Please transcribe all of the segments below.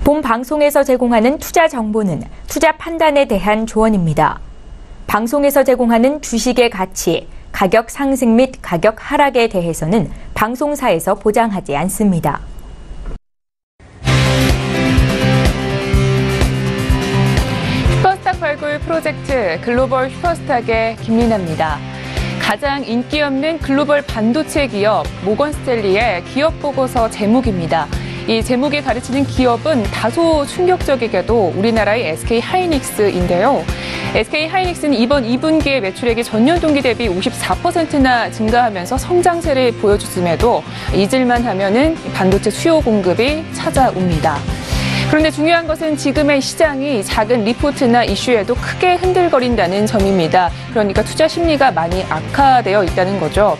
본 방송에서 제공하는 투자 정보는 투자 판단에 대한 조언입니다. 방송에서 제공하는 주식의 가치, 가격 상승 및 가격 하락에 대해서는 방송사에서 보장하지 않습니다. 슈퍼스탁 발굴 프로젝트 글로벌 슈퍼스탁의 김리나입니다. 가장 인기 없는 글로벌 반도체 기업 모건스탠리의 기업 보고서 제목입니다. 이 제목이 가르치는 기업은 다소 충격적이게도 우리나라의 SK하이닉스인데요. SK하이닉스는 이번 2분기의 매출액이 전년 동기 대비 54%나 증가하면서 성장세를 보여줬음에도 잊을만 하면은 반도체 수요 공급이 찾아옵니다. 그런데 중요한 것은 지금의 시장이 작은 리포트나 이슈에도 크게 흔들거린다는 점입니다. 그러니까 투자 심리가 많이 악화되어 있다는 거죠.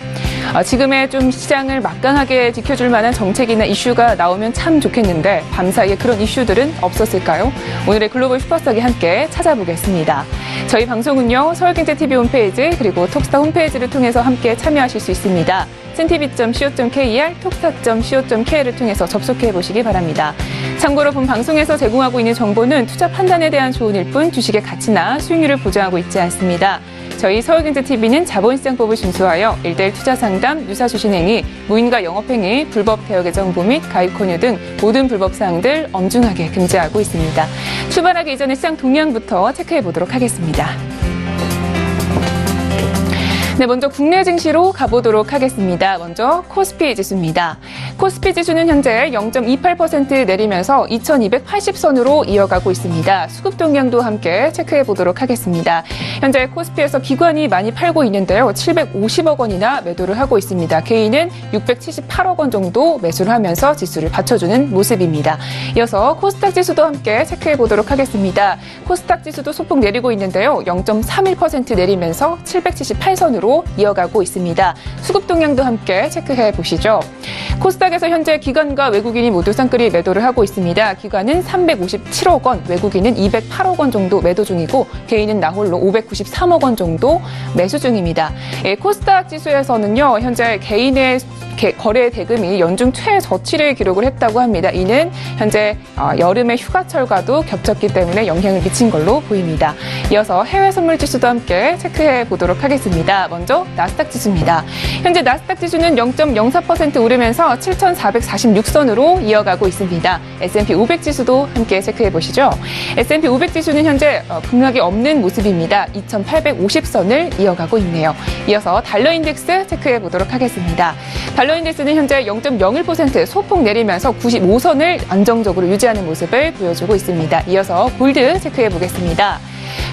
지금의 좀 시장을 막강하게 지켜줄 만한 정책이나 이슈가 나오면 참 좋겠는데 밤사이에 그런 이슈들은 없었을까요? 오늘의 글로벌 슈퍼스탁이 함께 찾아보겠습니다. 저희 방송은요, 서울경제TV 홈페이지 그리고 톡스타 홈페이지를 통해서 함께 참여하실 수 있습니다. cntv.co.kr, 톡스타.co.kr을 통해서 접속해 보시기 바랍니다. 참고로 본 방송에서 제공하고 있는 정보는 투자 판단에 대한 조언일 뿐 주식의 가치나 수익률을 보장하고 있지 않습니다. 저희 서울경제TV는 자본시장법을 준수하여 1:1 투자 상담, 유사주신행위, 무인가 영업행위, 불법 대여계정 정보 및 가입 권유 등 모든 불법 사항들 엄중하게 금지하고 있습니다. 출발하기 이전에 시장 동향부터 체크해 보도록 하겠습니다. 네, 먼저 국내 증시로 가보도록 하겠습니다. 먼저 코스피 지수입니다. 코스피 지수는 현재 0.28% 내리면서 2280선으로 이어가고 있습니다. 수급 동향도 함께 체크해 보도록 하겠습니다. 현재 코스피에서 기관이 많이 팔고 있는데요. 750억 원이나 매도를 하고 있습니다. 개인은 678억 원 정도 매수를 하면서 지수를 받쳐주는 모습입니다. 이어서 코스닥 지수도 함께 체크해 보도록 하겠습니다. 코스닥 지수도 소폭 내리고 있는데요. 0.31% 내리면서 778선으로 이어가고 있습니다. 수급 동향도 함께 체크해 보시죠. 코스닥에서 현재 기관과 외국인이 모두 쌍끌이 매도를 하고 있습니다. 기관은 357억 원, 외국인은 208억 원 정도 매도 중이고 개인은 나홀로 593억 원 정도 매수 중입니다. 코스닥 지수에서는요, 현재 개인의 거래 대금이 연중 최저치를 기록을 했다고 합니다. 이는 현재 여름의 휴가철과도 겹쳤기 때문에 영향을 미친 걸로 보입니다. 이어서 해외 선물 지수도 함께 체크해 보도록 하겠습니다. 먼저 나스닥 지수입니다. 현재 나스닥 지수는 0.04% 오르면서 7,446선으로 이어가고 있습니다. S&P 500 지수도 함께 체크해 보시죠. S&P 500 지수는 현재 급락이 없는 모습입니다. 2,850선을 이어가고 있네요. 이어서 달러 인덱스 체크해 보도록 하겠습니다. 달러 인덱스는 현재 0.01% 소폭 내리면서 95선을 안정적으로 유지하는 모습을 보여주고 있습니다. 이어서 골드 체크해 보겠습니다.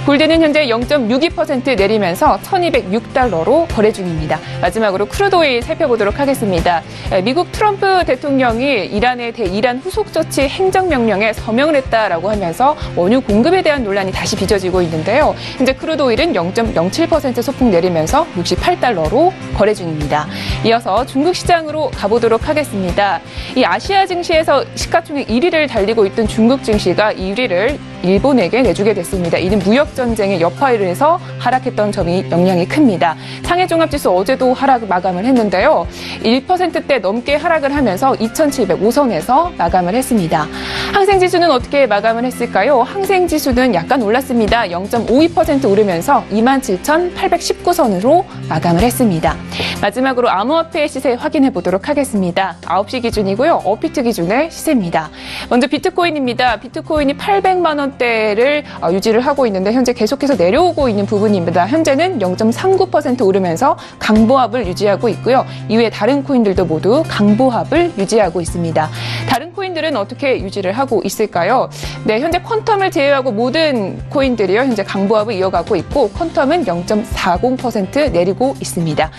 골드는 현재 0.62% 내리면서 1,206달러로 거래 중입니다. 마지막으로 크루드 오일 살펴보도록 하겠습니다. 미국 트럼프 대통령이 이란의 대이란 후속 조치 행정명령에 서명을 했다라고 하면서 원유 공급에 대한 논란이 다시 빚어지고 있는데요. 현재 크루드 오일은 0.07% 소폭 내리면서 68달러로 거래 중입니다. 이어서 중국 시장으로 가보도록 하겠습니다. 이 아시아 증시에서 시가총액 1위를 달리고 있던 중국 증시가 2위를 일본에게 내주게 됐습니다. 이는 무역 전쟁의 여파로 해서 하락했던 점이 영향이 큽니다. 상해 종합지수 어제도 하락 마감을 했는데요. 1%대 넘게 하락을 하면서 2,705선에서 마감을 했습니다. 항생지수는 어떻게 마감을 했을까요? 항생지수는 약간 올랐습니다. 0.52% 오르면서 27,819선으로 마감을 했습니다. 마지막으로 암호화폐 시세 확인해 보도록 하겠습니다. 9시 기준이고요. 업비트 기준의 시세입니다. 먼저 비트코인입니다. 비트코인이 800만 원대를 유지를 하고 있는데 현재 계속해서 내려오고 있는 부분입니다. 현재는 0.39% 오르면서 강보합을 유지하고 있고요. 이외에 다른 코인들도 모두 강보합을 유지하고 있습니다. 다른 코인들은 어떻게 유지를 하고 있을까요? 네, 현재 퀀텀을 제외하고 모든 코인들이요. 현재 강보합을 이어가고 있고 퀀텀은 0.40% 내리고 있습니다.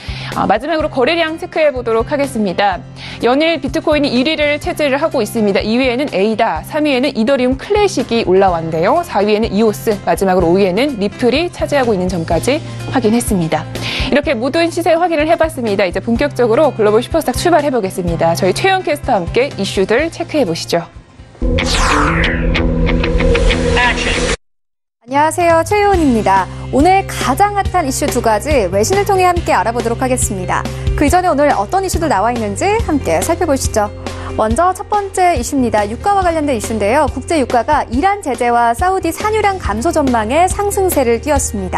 마지막으로 거래량 체크해 보도록 하겠습니다. 연일 비트코인이 1위를 차지를 하고 있습니다. 2위에는 에이다, 3위에는 이더리움 클래식이 올라왔는데요. 4위에는 이오스, 마지막으로 5위에는 리플이 차지하고 있는 점까지 확인했습니다. 이렇게 모든 시세 확인을 해봤습니다. 이제 본격적으로 글로벌 슈퍼스탁 출발해보겠습니다. 저희 최영 캐스터와 함께 이슈들 체크해보시죠. 안녕하세요. 최유은입니다. 오늘 가장 핫한 이슈 두 가지 외신을 통해 함께 알아보도록 하겠습니다. 그 이전에 오늘 어떤 이슈들 나와 있는지 함께 살펴보시죠. 먼저 첫 번째 이슈입니다. 유가와 관련된 이슈인데요. 국제 유가가 이란 제재와 사우디 산유량 감소 전망에 상승세를 띄웠습니다.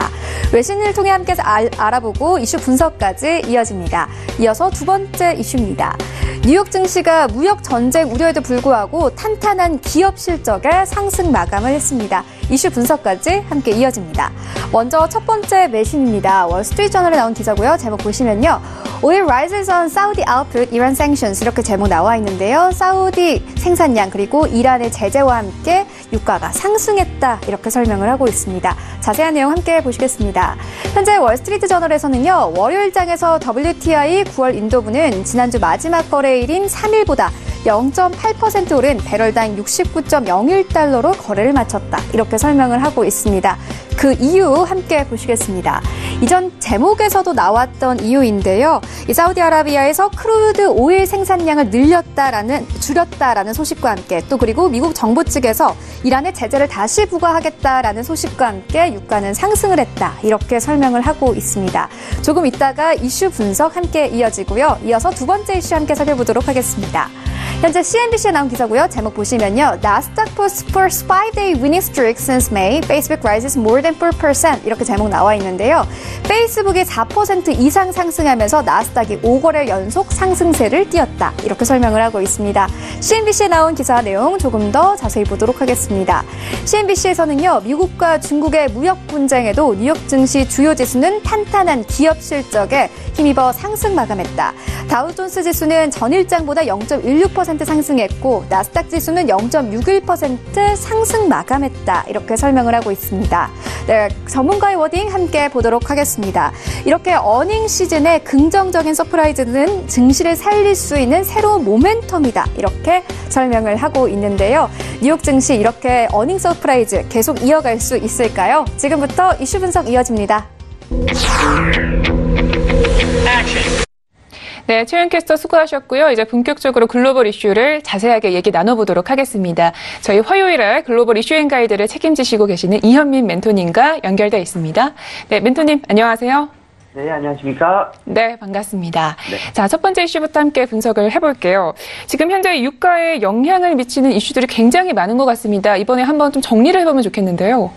외신을 통해 함께 알아보고 이슈 분석까지 이어집니다. 이어서 두 번째 이슈입니다. 뉴욕 증시가 무역 전쟁 우려에도 불구하고 탄탄한 기업 실적에 상승 마감을 했습니다. 이슈 분석까지 함께 이어집니다. 먼저 첫 번째 외신입니다. 월스트리트저널에 나온 기사고요. 제목 보시면요. Oil rises on Saudi output, Iran sanctions 이렇게 제목 나와 있는데요. 사우디 생산량 그리고 이란의 제재와 함께 유가가 상승했다 이렇게 설명을 하고 있습니다. 자세한 내용 함께 보시겠습니다. 현재 월스트리트저널에서는요. 월요일장에서 WTI 9월 인도분은 지난주 마지막 거래일인 3일보다 0.8% 오른 배럴당 69.01달러로 거래를 마쳤다. 이렇게 설명을 하고 있습니다. 그 이유 함께 보시겠습니다. 이전 제목에서도 나왔던 이유인데요. 이 사우디아라비아에서 크루드 오일 생산량을 줄였다라는 소식과 함께 또 그리고 미국 정부 측에서 이란의 제재를 다시 부과하겠다라는 소식과 함께 유가는 상승을 했다. 이렇게 설명을 하고 있습니다. 조금 있다가 이슈 분석 함께 이어지고요. 이어서 두 번째 이슈 함께 살펴보도록 하겠습니다. 현재 CNBC에 나온 기사고요. 제목 보시면요. Nasdaq posts first 5-day winning streak since May. Facebook rises more than 4%. 이렇게 제목 나와 있는데요. 페이스북이 4% 이상 상승하면서 나스닥이 5거래 연속 상승세를 띄었다. 이렇게 설명을 하고 있습니다. CNBC에 나온 기사 내용 조금 더 자세히 보도록 하겠습니다. CNBC에서는요. 미국과 중국의 무역 분쟁에도 뉴욕 증시 주요 지수는 탄탄한 기업 실적에 힘입어 상승 마감했다. 다우존스 지수는 전일장보다 0.16% 상승했고 나스닥 지수는 0.61% 상승 마감했다. 이렇게 설명을 하고 있습니다. 네, 전문가의 워딩 함께 보도록 하겠습니다. 이렇게 어닝 시즌에 긍정적인 서프라이즈는 증시를 살릴 수 있는 새로운 모멘텀이다. 이렇게 설명을 하고 있는데요. 뉴욕 증시 이렇게 어닝 서프라이즈 계속 이어갈 수 있을까요? 지금부터 이슈 분석 이어집니다. 네, 최윤 캐스터 수고하셨고요. 이제 본격적으로 글로벌 이슈를 자세하게 얘기 나눠보도록 하겠습니다. 저희 화요일에 글로벌 이슈앤 가이드를 책임지시고 계시는 이현민 멘토님과 연결되어 있습니다. 네, 멘토님 안녕하세요. 네, 안녕하십니까? 네, 반갑습니다. 네. 자, 첫 번째 이슈부터 함께 분석을 해볼게요. 지금 현재 유가에 영향을 미치는 이슈들이 굉장히 많은 것 같습니다. 이번에 한번 좀 정리를 해보면 좋겠는데요.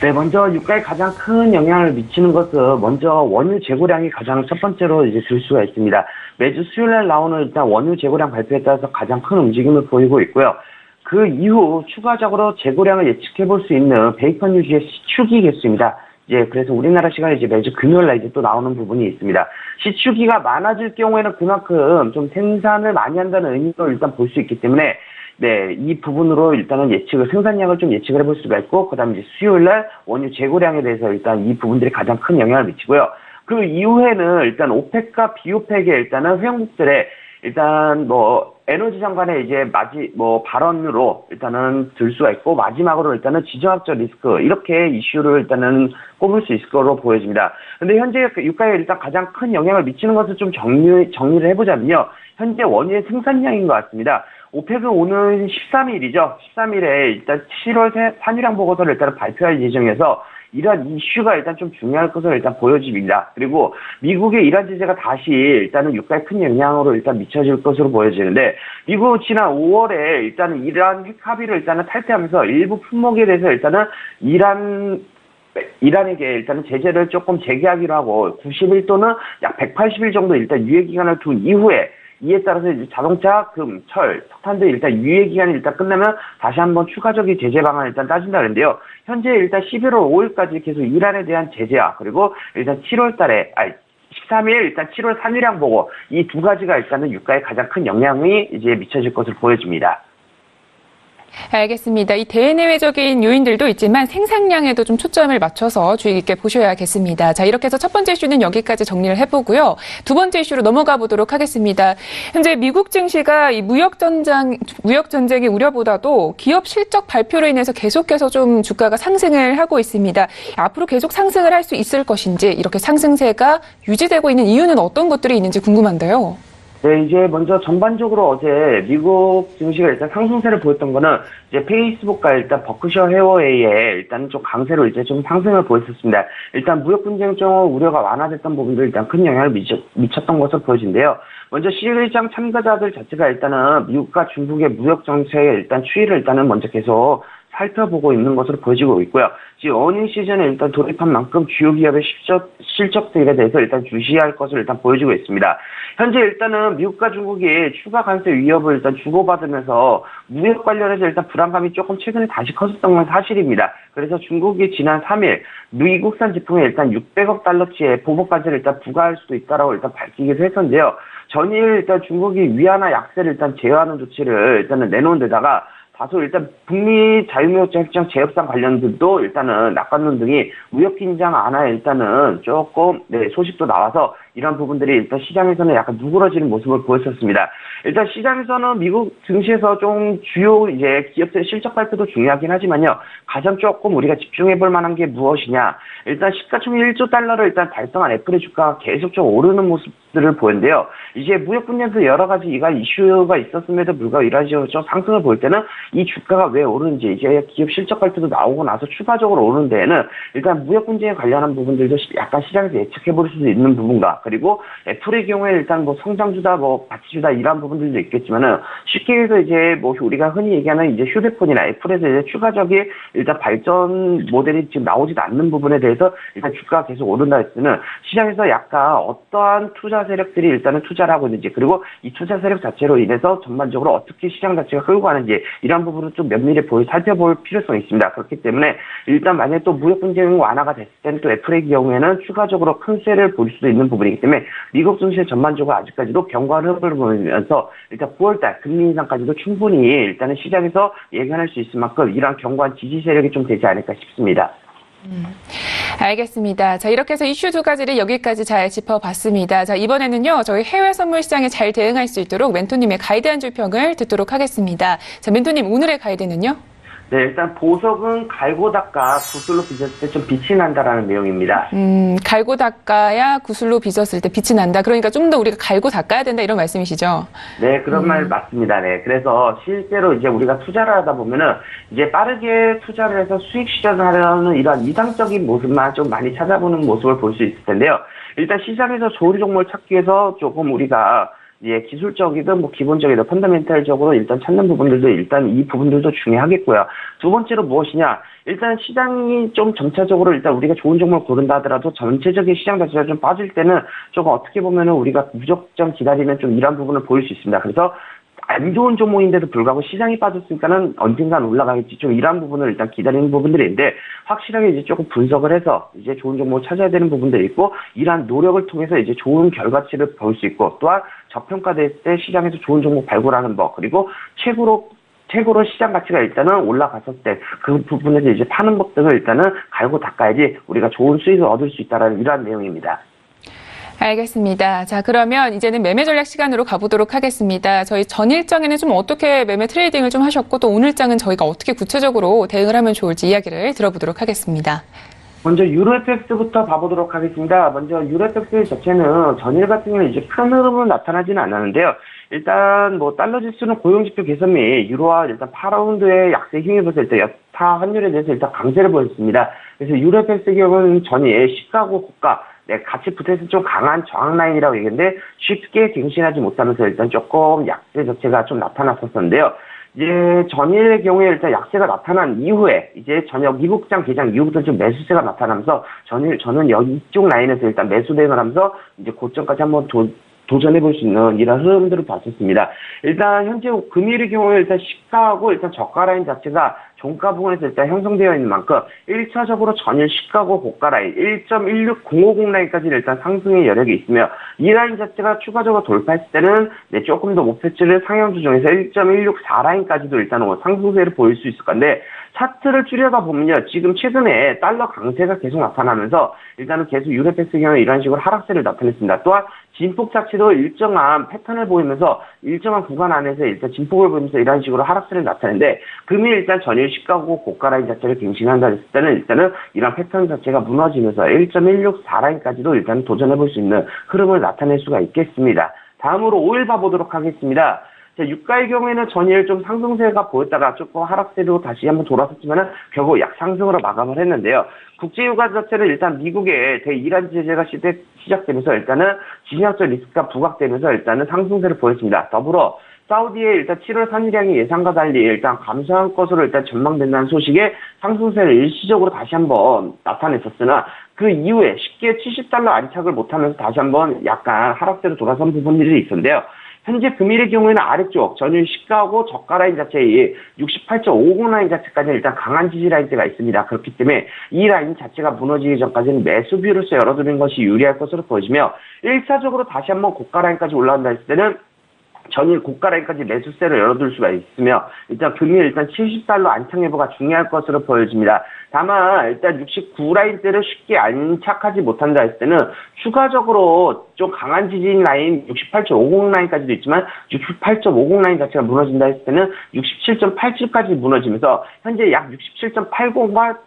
네, 먼저 유가에 가장 큰 영향을 미치는 것은 먼저 원유 재고량이 가장 첫 번째로 이제 들 수가 있습니다. 매주 수요일날 나오는 일단 원유 재고량 발표에 따라서 가장 큰 움직임을 보이고 있고요. 그 이후 추가적으로 재고량을 예측해 볼 수 있는 베이컨 유지의 시추기 개수입니다. 이제 그래서 우리나라 시간에 이제 매주 금요일날 이제 또 나오는 부분이 있습니다. 시추기가 많아질 경우에는 그만큼 좀 생산을 많이 한다는 의미로 일단 볼 수 있기 때문에 네, 이 부분으로 일단은 생산량을 좀 예측을 해볼 수가 있고, 그 다음에 이제 수요일날 원유 재고량에 대해서 일단 이 부분들이 가장 큰 영향을 미치고요. 그 이후에는 일단 오펙과 비오펙의 일단은 회원국들의 일단 에너지 장관의 이제 발언으로 일단은 들 수가 있고, 마지막으로 일단은 지정학적 리스크, 이렇게 이슈를 일단은 꼽을 수 있을 거로 보여집니다. 근데 현재 유가에 일단 가장 큰 영향을 미치는 것을 좀 정리를 해보자면요. 현재 원유의 생산량인 것 같습니다. 오펙은 오늘 13일이죠. 13일에 일단 7월 산유량 보고서를 일단 발표할 예정에서 이러한 이슈가 일단 좀 중요할 것으로 일단 보여집니다. 그리고 미국의 이란 제재가 다시 일단은 유가에 큰 영향으로 일단 미쳐질 것으로 보여지는데, 미국은 지난 5월에 일단은 이란 핵 합의를 일단은 탈퇴하면서 일부 품목에 대해서 일단은 이란에게 일단은 제재를 조금 재개하기로 하고 90일 또는 약 180일 정도 일단 유예 기간을 둔 이후에, 이에 따라서 이제 자동차, 금, 철, 석탄 등 일단 유예 기간이 일단 끝나면 다시 한번 추가적인 제재 방안을 일단 따진다는데요. 현재 일단 11월 5일까지 계속 이란에 대한 제재와 그리고 일단 13일 일단 7월 산유량 보고, 이 두 가지가 일단은 유가에 가장 큰 영향이 이제 미쳐질 것으로 보여집니다. 알겠습니다. 이 대내외적인 요인들도 있지만 생산량에도 좀 초점을 맞춰서 주의 깊게 보셔야겠습니다. 자, 이렇게 해서 첫 번째 이슈는 여기까지 정리를 해보고요. 두 번째 이슈로 넘어가 보도록 하겠습니다. 현재 미국 증시가 이 무역 전쟁의 우려보다도 기업 실적 발표로 인해서 계속해서 좀 주가가 상승을 하고 있습니다. 앞으로 계속 상승을 할 수 있을 것인지, 이렇게 상승세가 유지되고 있는 이유는 어떤 것들이 있는지 궁금한데요. 네, 이제 먼저 전반적으로 어제 미국 증시가 일단 상승세를 보였던 거는 이제 페이스북과 일단 버크셔 해워웨이에 일단 좀 강세로 이제 좀 상승을 보였었습니다. 일단 무역 분쟁 좀 우려가 완화됐던 부분들 일단 큰 영향을 미쳤던 것으로 보여진대요. 먼저 시장 참가자들 자체가 일단은 미국과 중국의 무역 정책의 일단 추이를 일단은 먼저 계속 살펴보고 있는 것으로 보여지고 있고요. 지금 어닝 시즌에 일단 돌입한 만큼 주요 기업의 실적들에 대해서 일단 주시할 것을 일단 보여주고 있습니다. 현재 일단은 미국과 중국이 추가 관세 위협을 일단 주고받으면서 무역 관련해서 일단 불안감이 조금 최근에 다시 커졌던 건 사실입니다. 그래서 중국이 지난 3일 미국산 제품에 일단 600억 달러치의 보복 관세를 일단 부과할 수도 있다라고 일단 밝히기도 했었는데요. 전일 일단 중국이 위안화 약세를 일단 제어하는 조치를 일단은 내놓은 데다가 다소 일단 북미 자유무역협정 재협상 관련들도 일단은 낙관론 등이 무역 긴장 완화에 일단은 조금 소식도 나와서 이런 부분들이 일단 시장에서는 약간 누그러지는 모습을 보였었습니다. 일단 시장에서는 미국 증시에서 좀 주요 이제 기업들의 실적 발표도 중요하긴 하지만요. 가장 조금 우리가 집중해 볼 만한 게 무엇이냐. 일단 시가총액 1조 달러를 일단 달성한 애플의 주가가 계속 좀 오르는 모습들을 보였는데요. 이제 무역 분야에서 여러 가지 이슈가 있었음에도 불구하고 이런 식으로 좀 상승을 볼 때는 이 주가가 왜 오르는지 이제 기업 실적 발표도 나오고 나서 추가적으로 오르는 데에는 일단 무역 분쟁에 관련한 부분들도 약간 시장에서 예측해 볼 수 있는 부분과 그리고 애플의 경우에 일단 뭐 성장주다 뭐 가치주다 이런 부분들도 있겠지만은 쉽게 해서 이제 뭐 우리가 흔히 얘기하는 이제 휴대폰이나 애플에서 이제 추가적인 일단 발전 모델이 지금 나오지도 않는 부분에 대해서 일단 주가가 계속 오른다 했으면 시장에서 약간 어떠한 투자 세력들이 일단은 투자를 하고 있는지 그리고 이 투자 세력 자체로 인해서 전반적으로 어떻게 시장 자체가 끌고 가는지 이런 부분을 좀 면밀히 살펴볼 필요성이 있습니다. 그렇기 때문에 일단 만약에 또 무역 분쟁 완화가 됐을 때는 또 애플의 경우에는 추가적으로 큰 세를 볼 수도 있는 부분이기 때문에 미국 증시 전반적으로 아직까지도 견고한 흐름을 보이면서 일단 9월달 금리 인상까지도 충분히 일단은 시장에서 예견할 수 있을 만큼 이러한 견고한 지지 세력이 좀 되지 않을까 싶습니다. 알겠습니다. 자, 이렇게 해서 이슈 두 가지를 여기까지 잘 짚어봤습니다. 자, 이번에는요, 저희 해외 선물 시장에 잘 대응할 수 있도록 멘토님의 가이드 한 줄 평을 듣도록 하겠습니다. 자, 멘토님, 오늘의 가이드는요? 네, 일단 보석은 갈고 닦아 구슬로 빚었을 때 좀 빛이 난다라는 내용입니다. 갈고 닦아야 구슬로 빚었을 때 빛이 난다. 그러니까 좀 더 우리가 갈고 닦아야 된다 이런 말씀이시죠? 네, 그런 말 맞습니다. 네, 그래서 실제로 이제 우리가 투자를 하다 보면은 이제 빠르게 투자를 해서 수익 실현을 하려는 이런 이상적인 모습만 좀 많이 찾아보는 모습을 볼 수 있을 텐데요. 일단 시장에서 좋은 종목을 찾기 위해서 조금 우리가 기술적이든 뭐 기본적이든 펀더멘탈적으로 일단 찾는 부분들도 일단 이 부분들도 중요하겠고요. 두 번째로 무엇이냐? 일단 시장이 좀 점차적으로 일단 우리가 좋은 종목을 고른다 하더라도 전체적인 시장 자체가 좀 빠질 때는 조금 어떻게 보면은 우리가 무조건 기다리는 좀 이런 부분을 보일 수 있습니다. 그래서 안 좋은 종목인데도 불구하고 시장이 빠졌으니까는 언젠간 올라가겠지. 좀 이런 부분을 일단 기다리는 부분들이 있는데 확실하게 이제 조금 분석을 해서 이제 좋은 종목을 찾아야 되는 부분들이 있고 이러한 노력을 통해서 이제 좋은 결과치를 볼 수 있고 또한 저평가될 때 시장에서 좋은 종목 발굴하는 법 그리고 최고로 시장 가치가 일단은 올라갔을 때 그 부분에서 이제 파는 법 등을 일단은 갈고 닦아야지 우리가 좋은 수익을 얻을 수 있다라는 이러한 내용입니다. 알겠습니다. 자, 그러면 이제는 매매 전략 시간으로 가보도록 하겠습니다. 저희 전 일정에는 좀 어떻게 매매 트레이딩을 좀 하셨고 또 오늘장은 저희가 어떻게 구체적으로 대응을 하면 좋을지 이야기를 들어보도록 하겠습니다. 먼저 유로FX부터 봐보도록 하겠습니다. 먼저 유로FX 자체는 전일 같은 경우는 이제 큰 흐름은 나타나지는 않았는데요. 일단 뭐 달러 지수는 고용지표 개선 및 유로화 일단 8라운드의 약세 힘입었을 때 여타 환율에 대해서 일단 강세를 보였습니다. 그래서 유로FX 경우는 전일 시가고 고가 같이 붙어있을 좀 강한 저항 라인이라고 얘기했는데 쉽게 갱신하지 못하면서 일단 조금 약세 자체가 좀 나타났었는데요. 이제 전일의 경우에 일단 약세가 나타난 이후에 이제 저녁 미국장 개장 이후부터 좀 매수세가 나타나면서 저는 여기 이쪽 라인에서 일단 매수 대응을 하면서 이제 고점까지 한번 도전해볼 수 있는 이런 흐름들을 봤었습니다. 일단 현재 금일의 경우에 일단 시가하고 일단 저가 라인 자체가 종가 부분에서 일단 형성되어 있는 만큼 1차적으로 전일 시가고 고가 라인 1.16050 라인까지 일단 상승의 여력이 있으며 이 라인 자체가 추가적으로 돌파했을 때는 조금 더 목표치를 상향 조정해서 1.164 라인까지도 일단 상승세를 보일 수 있을 건데 차트를 줄여다 보면요. 지금 최근에 달러 강세가 계속 나타나면서 일단은 계속 유로팩스 경우에 이런 식으로 하락세를 나타냈습니다. 또한 진폭 자체도 일정한 패턴을 보이면서 일정한 구간 안에서 일단 진폭을 보이면서 이런 식으로 하락세를 나타내는데 금일 일단 전일 시가고 고가 라인 자체를 갱신한다 했을 때는 일단은 이런 패턴 자체가 무너지면서 1.164 라인까지도 일단 도전해볼 수 있는 흐름을 나타낼 수가 있겠습니다. 다음으로 오일 봐보도록 하겠습니다. 자, 유가의 경우에는 전일 좀 상승세가 보였다가 조금 하락세로 다시 한번 돌아섰지만은 결국 약상승으로 마감을 했는데요. 국제유가 자체는 일단 미국의 대이란 제재가 시작되면서 일단은 지정학적 리스크가 부각되면서 일단은 상승세를 보였습니다. 더불어 사우디의 일단 7월 산유량이 예상과 달리 일단 감소한 것으로 일단 전망된다는 소식에 상승세를 일시적으로 다시 한번 나타냈었으나 그 이후에 쉽게 $70 안착을 못하면서 다시 한번 약간 하락세로 돌아선 부분들이 있었는데요. 현재 금일의 경우에는 아래쪽 전일 시가하고 저가 라인 자체의 68.50 라인 자체까지 일단 강한 지지 라인대가 있습니다. 그렇기 때문에 이 라인 자체가 무너지기 전까지는 매수 비율로서 열어두는 것이 유리할 것으로 보여지며 1차적으로 다시 한번 고가 라인까지 올라온다 했을 때는 전일 고가 라인까지 매수세를 열어둘 수가 있으며 일단 금일 일단 $70 안착 여부가 중요할 것으로 보여집니다. 다만 일단 69 라인대를 쉽게 안착하지 못한다 했을 때는 추가적으로 좀 강한 지지인 라인 68.50 라인까지도 있지만 68.50 라인 자체가 무너진다 했을 때는 67.87까지 무너지면서 현재 약 67.80과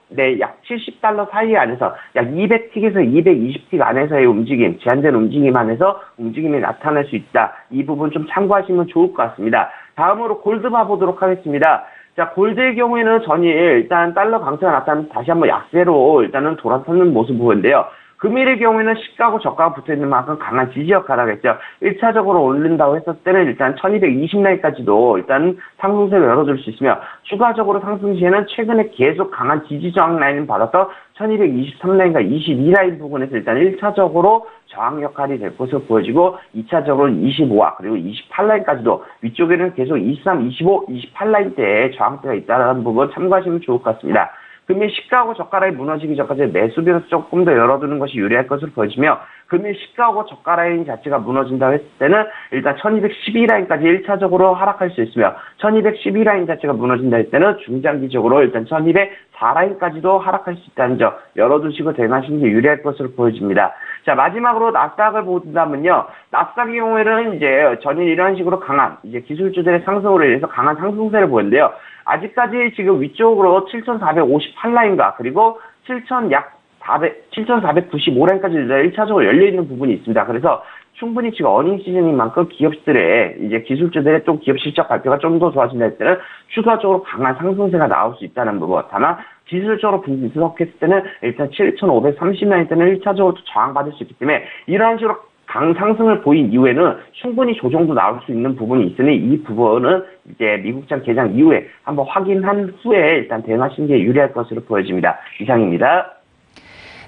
약 $70 사이 안에서 약 200틱에서 220틱 안에서의 움직임, 제한된 움직임 안에서 움직임이 나타날 수 있다. 이 부분 좀 참고하시면 좋을 것 같습니다. 다음으로 골드 봐보도록 하겠습니다. 자, 골드의 경우에는 전일 일단 달러 강세가 나타나면서 다시 한번 약세로 일단은 돌아서는 모습 보였는데요. 금일의 경우에는 시가하고 저가가 붙어있는 만큼 강한 지지 역할을 하겠죠. 1차적으로 오른다고 했을 때는 일단 1220 라인까지도 일단 상승세를 열어줄 수 있으며 추가적으로 상승 시에는 최근에 계속 강한 지지 저항 라인을 받아서 1223 라인과 22 라인 부분에서 일단 1차적으로 저항 역할이 될 것으로 보여지고 2차적으로는 25와 그리고 28 라인까지도 위쪽에는 계속 23, 25, 28 라인대에 저항대가 있다는 부분 참고하시면 좋을 것 같습니다. 금일 시가하고 저가 라인 무너지기 전까지 매수비로 조금 더 열어두는 것이 유리할 것으로 보여지며 금일 시가하고 저가 라인 자체가 무너진다고 했을 때는 일단 1212 라인까지 1차적으로 하락할 수 있으며 1212 라인 자체가 무너진다 했을 때는 중장기적으로 일단 1204 라인까지도 하락할 수 있다는 점 열어두시고 대응하시는 게 유리할 것으로 보여집니다. 자, 마지막으로 나스닥을 본다면요. 나스닥의 경우에는 이제 전일 이런 식으로 강한 이제 기술주들의 상승으로 인해서 강한 상승세를 보였는데요. 아직까지 지금 위쪽으로 7,458라인과 그리고 7,495라인까지 1차적으로 열려있는 부분이 있습니다. 그래서 충분히 지금 어닝 시즌인 만큼 기업들의 이제 기술주들의 또 기업 실적 발표가 좀 더 좋아진다 할 때는 추가적으로 강한 상승세가 나올 수 있다는 부분. 다만 기술적으로 분석했을 때는 일단 7,530라인 때는 1차적으로 저항받을 수 있기 때문에 이러한 식으로 강상승을 보인 이후에는 충분히 조정도 나올 수 있는 부분이 있으니 이 부분은 이제 미국장 개장 이후에 한번 확인한 후에 일단 대응하시는 게 유리할 것으로 보여집니다. 이상입니다.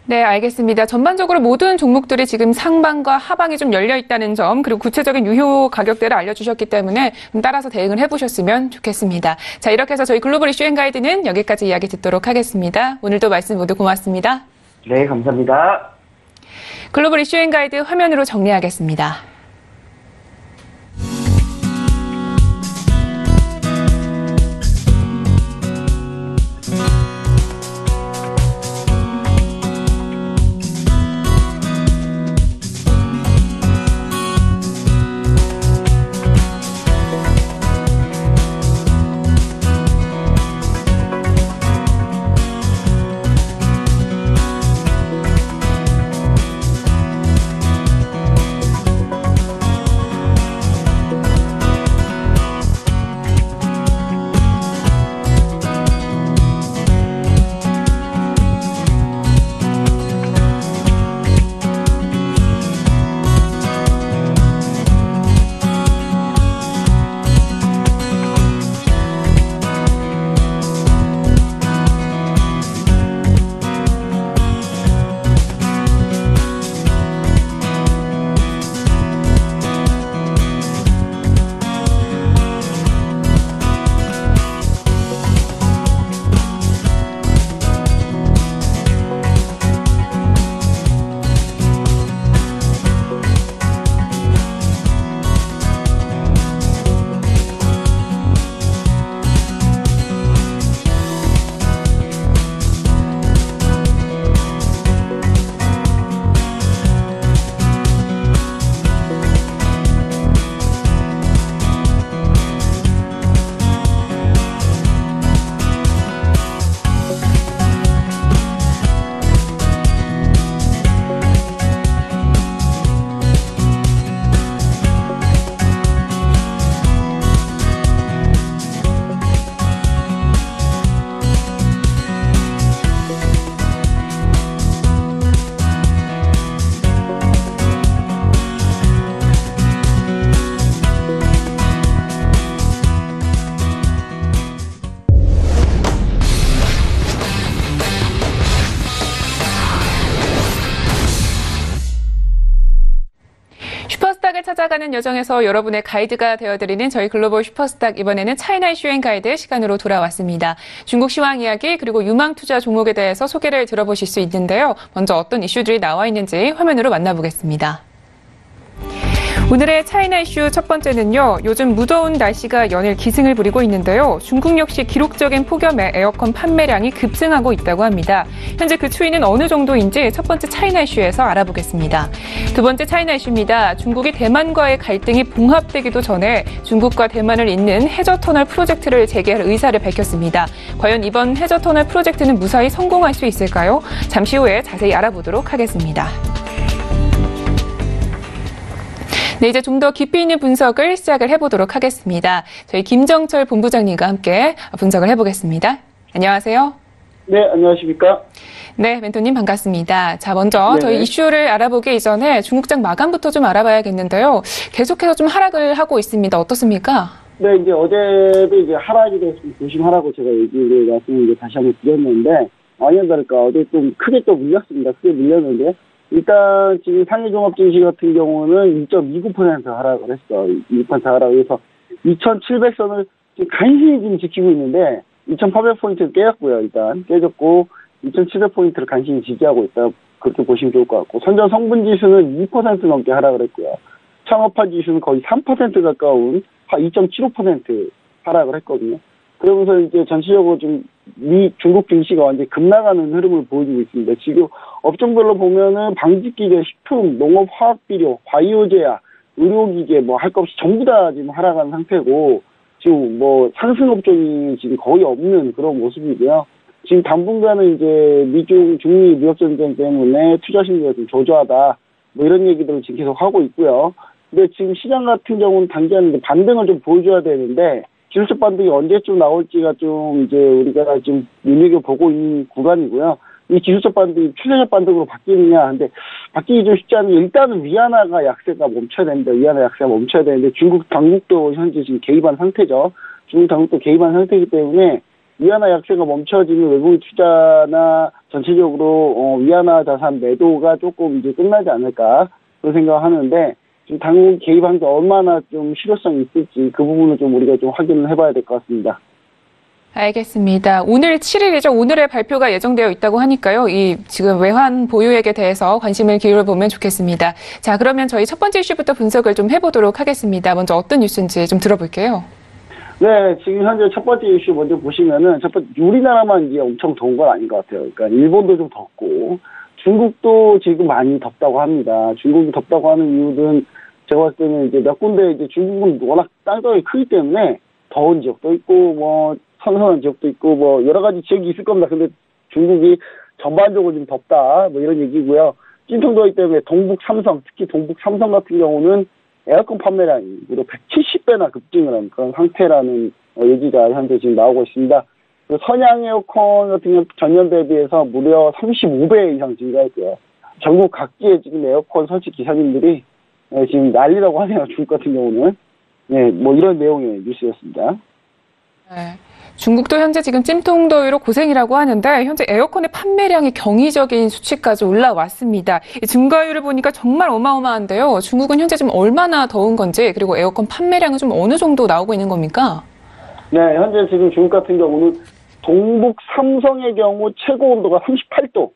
네, 알겠습니다. 전반적으로 모든 종목들이 지금 상방과 하방이 좀 열려 있다는 점, 그리고 구체적인 유효 가격대를 알려주셨기 때문에 따라서 대응을 해보셨으면 좋겠습니다. 자, 이렇게 해서 저희 글로벌 이슈 앤 가이드는 여기까지 이야기 듣도록 하겠습니다. 오늘도 말씀 모두 고맙습니다. 네, 감사합니다. 글로벌 이슈 앤 가이드 화면으로 정리하겠습니다. 살아가는 여정에서 여러분의 가이드가 되어드리는 저희 글로벌 슈퍼스탁, 이번에는 차이나 이슈 앤 가이드 시간으로 돌아왔습니다. 중국 시황 이야기 그리고 유망 투자 종목에 대해서 소개를 들어보실 수 있는데요. 먼저 어떤 이슈들이 나와 있는지 화면으로 만나보겠습니다. 오늘의 차이나 이슈 첫 번째는요. 요즘 무더운 날씨가 연일 기승을 부리고 있는데요. 중국 역시 기록적인 폭염에 에어컨 판매량이 급증하고 있다고 합니다. 현재 그 추이는 어느 정도인지 첫 번째 차이나 이슈에서 알아보겠습니다. 두 번째 차이나 이슈입니다. 중국이 대만과의 갈등이 봉합되기도 전에 중국과 대만을 잇는 해저터널 프로젝트를 재개할 의사를 밝혔습니다. 과연 이번 해저터널 프로젝트는 무사히 성공할 수 있을까요? 잠시 후에 자세히 알아보도록 하겠습니다. 네, 이제 좀 더 깊이 있는 분석을 시작을 해보도록 하겠습니다. 저희 김정철 본부장님과 함께 분석을 해보겠습니다. 안녕하세요. 네, 안녕하십니까? 네, 멘토님 반갑습니다. 자, 먼저 네네. 저희 이슈를 알아보기 이전에 중국장 마감부터 좀 알아봐야겠는데요. 계속해서 좀 하락을 하고 있습니다. 어떻습니까? 네, 이제 어제도 이제 하락이 됐으면 조심하라고 제가 얘기를 말씀을 다시 한번 드렸는데, 아니나 다를까 어제 좀 크게 또 밀렸습니다. 크게 밀렸는데, 일단 지금 상해종합증시 같은 경우는 2.29% 하락을 했어. 2% 하락을 해서 2,700선을 지금 간신히 지금 지키고 있는데 2,800포인트를 깨졌고요. 일단 깨졌고 2,700포인트를 간신히 지지하고 있다. 그렇게 보시면 좋을 것 같고, 선전 성분 지수는 2% 넘게 하락을 했고요. 창업화 지수는 거의 3% 가까운 2.75% 하락을 했거든요. 그러면서 이제 전체적으로 좀 중국 증시가 완전히 급락하는 흐름을 보여주고 있습니다. 지금 업종별로 보면은 방직기계, 식품, 농업, 화학비료, 바이오제약, 의료기계 뭐 할 것 없이 전부 다 지금 하락한 상태고, 지금 뭐 상승 업종이 지금 거의 없는 그런 모습이고요. 지금 당분간은 이제 미중 중미 무역 전쟁 때문에 투자 심리가 좀 저조하다, 뭐 이런 얘기들을 지금 계속 하고 있고요. 근데 지금 시장 같은 경우는 단기간에 반등을 좀 보여줘야 되는데, 기술적 반등이 언제쯤 나올지가 좀 이제 우리가 지금 눈여겨보고 있는 구간이고요. 이 기술적 반등이 추세적 반등으로 바뀌느냐 하는데, 바뀌기 좀 쉽지 않은 게, 일단은 위안화가 약세가 멈춰야 됩니다. 위안화 약세가 멈춰야 되는데, 중국 당국도 현재 지금 개입한 상태죠. 중국 당국도 개입한 상태이기 때문에 위안화 약세가 멈춰지면 외국인 투자나 전체적으로 위안화 자산 매도가 조금 이제 끝나지 않을까 그런 생각을 하는데, 지금 당국 개입한 게 얼마나 좀 실효성이 있을지 그 부분을 좀 우리가 좀 확인을 해봐야 될 것 같습니다. 알겠습니다. 오늘 7일이죠. 오늘의 발표가 예정되어 있다고 하니까요. 이 지금 외환 보유액에 대해서 관심을 기울여보면 좋겠습니다. 자, 그러면 저희 첫 번째 이슈부터 분석을 좀 해보도록 하겠습니다. 먼저 어떤 뉴스인지 좀 들어볼게요. 네, 지금 현재 첫 번째 이슈 먼저 보시면은, 우리나라만 이제 엄청 더운 건 아닌 것 같아요. 그러니까 일본도 좀 덥고, 중국도 지금 많이 덥다고 합니다. 중국이 덥다고 하는 이유는 제가 봤을 때는 이제 몇 군데 이제 중국은 워낙 땅덩이 크기 때문에 더운 지역도 있고, 뭐, 선선한 지역도 있고, 뭐, 여러 가지 지역이 있을 겁니다. 근데 중국이 전반적으로 좀 덥다, 뭐 이런 얘기고요. 찐통더위 때문에 동북 삼성, 특히 동북 삼성 같은 경우는 에어컨 판매량이 무려 170배나 급증을 한 그런 상태라는 얘기가 현재 지금 나오고 있습니다. 선양 에어컨 같은 경우 전년 대비해서 무려 35배 이상 증가했고요. 전국 각지에 지금 에어컨 설치 기사님들이 지금 난리라고 하네요. 중국 같은 경우는. 네, 뭐 이런 내용의 뉴스였습니다. 네. 중국도 현재 지금 찜통더위로 고생이라고 하는데 현재 에어컨의 판매량이 경이적인 수치까지 올라왔습니다. 이 증가율을 보니까 정말 어마어마한데요. 중국은 현재 좀 얼마나 더운 건지, 그리고 에어컨 판매량은 좀 어느 정도 나오고 있는 겁니까? 네, 현재 지금 중국 같은 경우는 동북 삼성의 경우 최고 온도가 38도.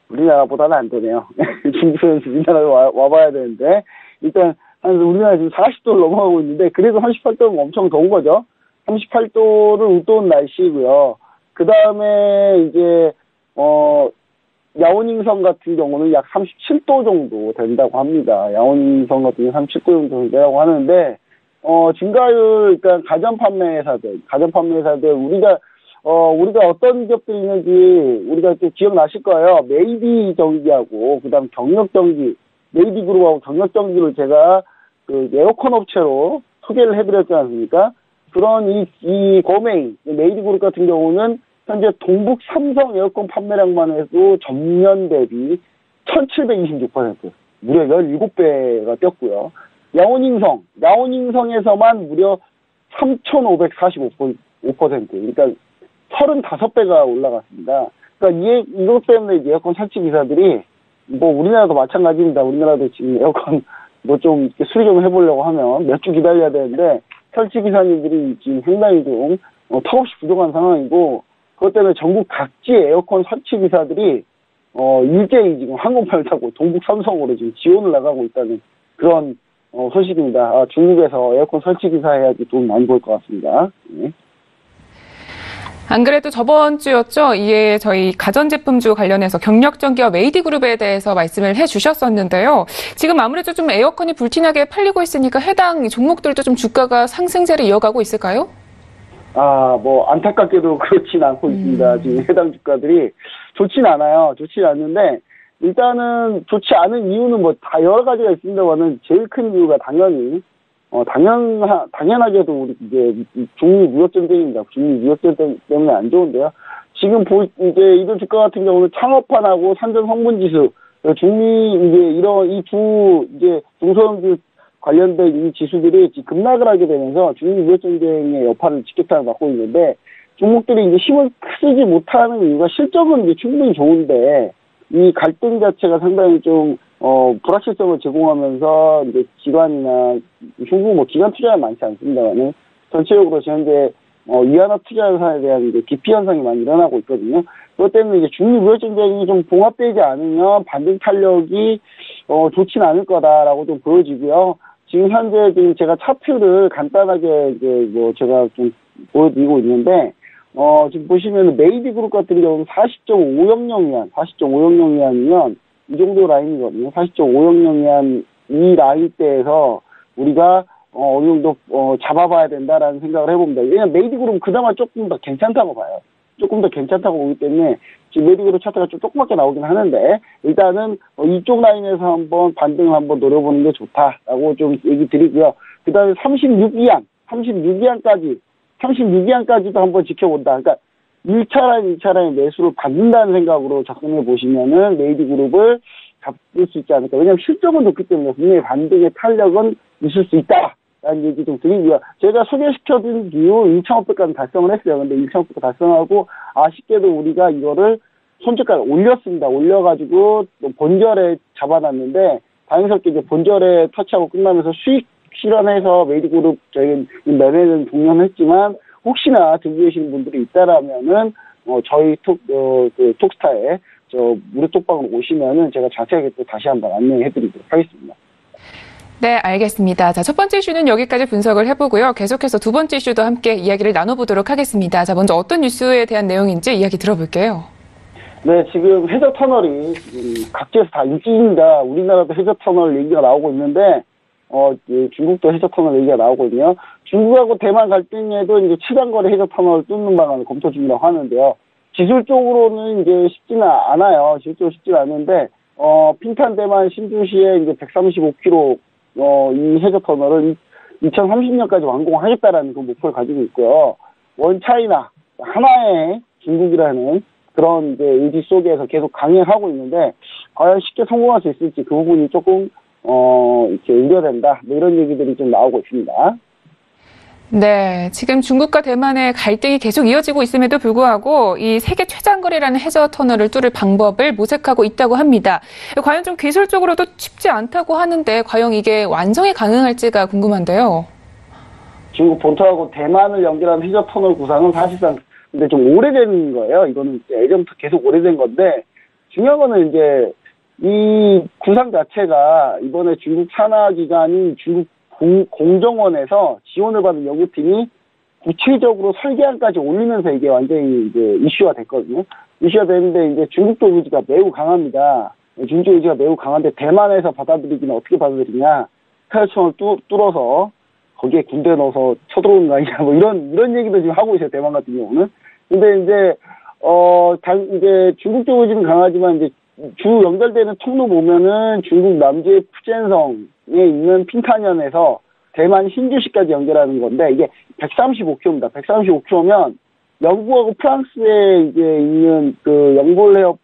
우리나라보다는 안 되네요. 중국에서 우리나라에 와봐야 되는데, 일단 우리나라 지금 40도를 넘어가고 있는데, 그래도 38도면 엄청 더운 거죠. 38도를 웃도는 날씨고요. 그 다음에 이제 야오닝성 같은 경우는 약 37도 정도 된다고 합니다. 야오닝성 같은 경우는 37도 정도 된다고 하는데, 증가율, 그러니까 가전 판매 회사들 우리가 어떤 기업들이 있는지 우리가 또 기억나실 거예요. 메이디 전기하고 그다음 경력 전기, 메이디 그룹하고 경력 전기를 제가 그 에어컨 업체로 소개를 해드렸지 않습니까? 그런 이 고메이, 메이디 그룹 같은 경우는 현재 동북 삼성 에어컨 판매량만 해도 전년 대비 1726%, 무려 17배가 뛰었고요. 야오닝성에서만 무려 3545%, 그러니까 35배가 올라갔습니다. 그러니까 이것 때문에 에어컨 설치 기사들이, 뭐 우리나라도 마찬가지입니다. 우리나라도 지금 에어컨 뭐 좀 수리 좀 해보려고 하면 몇 주 기다려야 되는데 설치 기사님들이 지금 상당히 좀 턱없이 부족한 상황이고 그것 때문에 전국 각지의 에어컨 설치 기사들이 일제히 지금 항공편을 타고 동북 삼성으로 지금 지원을 나가고 있다는 그런 소식입니다. 중국에서 에어컨 설치 기사 해야지 돈 많이 벌 것 같습니다. 네. 안 그래도 저번 주였죠. 이에 저희 가전제품주 관련해서 경력전기와 메이디그룹에 대해서 말씀을 해주셨었는데요. 지금 아무래도 좀 에어컨이 불티나게 팔리고 있으니까 해당 종목들도 좀 주가가 상승세를 이어가고 있을까요? 뭐 안타깝게도 그렇진 않고 있습니다. 지금 해당 주가들이 좋진 않아요. 좋진 않는데 일단은 좋지 않은 이유는 뭐 다 여러 가지가 있습니다만은 제일 큰 이유가 당연하게도 우리 이제 중미 무역 전쟁입니다. 중미 무역 전쟁 때문에 안 좋은데요. 지금 이제 이들 주가 같은 경우는 창업판하고 산전 성분 지수, 중미 이제 이런 이제 중소형주 관련된 이 지수들이 급락을 하게 되면서 중미 무역 전쟁의 여파를 직격탄을 받고 있는데 종목들이 이제 힘을 쓰지 못하는 이유가 실적은 이제 충분히 좋은데 이 갈등 자체가 상당히 좀 불확실성을 제공하면서 이제 기관이나 중국 기관 투자가 많지 않습니다만은 전체적으로 현재 위안화 투자 현상에 대한 이제 기피 현상이 많이 일어나고 있거든요. 그것 때문에 이제 중미 무역 전쟁이 좀 봉합되지 않으면 반등 탄력이 좋진 않을 거다라고 좀 보여지고요. 지금 현재 지금 제가 차트를 간단하게 이제 제가 좀 보여드리고 있는데 지금 보시면 메이디그룹 같은 경우는 40.500 위안이면 이 정도 라인이거든요. 40.500 위안 이 라인대에서 우리가 어느 정도 잡아봐야 된다라는 생각을 해봅니다. 왜냐면 메이디그룹은 그나마 조금 더 괜찮다고 봐요. 조금 더 괜찮다고 보기 때문에 지금 메이디그룹 차트가 좀 조그맣게 나오긴 하는데 일단은 이쪽 라인에서 한번 반등을 한번 노려보는 게 좋다라고 좀 얘기 드리고요. 그 다음에 36위안까지도 한번 지켜본다. 그러니까 1차 라인, 2차 라인 매수를 받는다는 생각으로 접근해 보시면은 메이디그룹을 잡을 수 있지 않을까. 왜냐하면 실적은 좋기 때문에 분명히 반등의 탄력은 있을 수 있다라는 얘기 좀 드리고요. 제가 소개시켜드린 이후 2,500까지 달성을 했어요. 근데 2,500 달성하고 아쉽게도 우리가 이거를 손절가를 올렸습니다. 올려가지고 본절에 잡아놨는데 다행스럽게 이제 본절에 터치하고 끝나면서 수익 실현해서 메이디그룹 저희 매매는 종료했지만 혹시나 들고 계시는 분들이 있다라면은 저희 톡스타에 무료 톡방으로 오시면은 제가 자세하게 또 다시 한번 안내해드리도록 하겠습니다. 네, 알겠습니다. 자, 첫 번째 이슈는 여기까지 분석을 해보고요. 계속해서 두 번째 이슈도 함께 이야기를 나눠보도록 하겠습니다. 자, 먼저 어떤 뉴스에 대한 내용인지 이야기 들어볼게요. 네, 지금 해저 터널이 각지에서 다 인기입니다. 우리나라도 해저 터널 얘기가 나오고 있는데 중국도 해저 터널 얘기가 나오거든요. 중국하고 대만 갈등에도 이제 7단거리 해저 터널을 뚫는 방안을 검토 중이라고 하는데요. 기술적으로는 이제 쉽지는 않아요. 실제로 쉽지는 않은데, 핀탄 대만 신주시에 이제 135km, 이 해저 터널을 2030년까지 완공하겠다라는 그 목표를 가지고 있고요. 원 차이나, 하나의 중국이라는 그런 이제 의지 속에서 계속 강행하고 있는데, 과연 쉽게 성공할 수 있을지 그 부분이 조금, 이렇게 우려된다. 뭐 이런 얘기들이 좀 나오고 있습니다. 네, 지금 중국과 대만의 갈등이 계속 이어지고 있음에도 불구하고 이 세계 최장거리라는 해저 터널을 뚫을 방법을 모색하고 있다고 합니다. 과연 좀 기술적으로도 쉽지 않다고 하는데 과연 이게 완성이 가능할지가 궁금한데요. 중국 본토하고 대만을 연결하는 해저 터널 구상은 사실상 근데 좀 오래된 거예요. 이거는 예전부터 계속 오래된 건데 중요한 거는 이제 이 구상 자체가 이번에 중국 산하기관인 중국 공정원에서 지원을 받은 연구팀이 구체적으로 설계안까지 올리면서 이게 완전히 이제 이슈가 됐거든요. 이슈가 됐는데 이제 중국도 의지가 매우 강합니다. 중국도 의지가 매우 강한데 대만에서 받아들이기는 어떻게 받아들이냐. 해저천을 뚫어서 거기에 군대 넣어서 쳐들어오는 거 아니냐. 뭐 이런 얘기도 지금 하고 있어요. 대만 같은 경우는. 근데 이제 이제 중국 쪽 의지는 강하지만 이제 주 연결되는 통로 보면은 중국 남부의 푸젠성에 있는 핀탄현에서 대만 신주시까지 연결하는 건데 이게 135km입니다. 135km면 영국하고 프랑스에 이제 있는 그 영골해협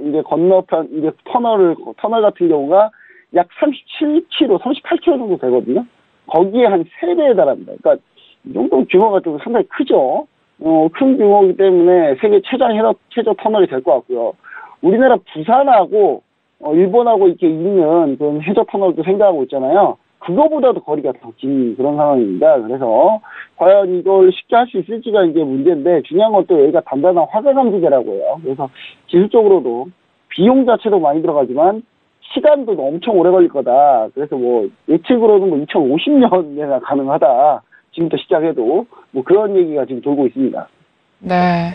이제 건너편 이제 터널 같은 경우가 약 37km, 38km 정도 되거든요. 거기에 한 3배에 달합니다. 그러니까 이 정도 규모가 좀 상당히 크죠. 큰 규모이기 때문에 세계 최장 해저 터널이 될 것 같고요. 우리나라 부산하고 일본하고 이렇게 있는 그런 해저 터널도 생각하고 있잖아요. 그거보다도 거리가 더 긴 그런 상황입니다. 그래서 과연 이걸 쉽게 할 수 있을지가 이제 문제인데 중요한 건 또 여기가 단단한 화재 감지대라고 해요. 그래서 기술적으로도 비용 자체도 많이 들어가지만 시간도 엄청 오래 걸릴 거다. 그래서 뭐 예측으로는 뭐 2050년에나 가능하다. 지금부터 시작해도 뭐 그런 얘기가 지금 돌고 있습니다. 네.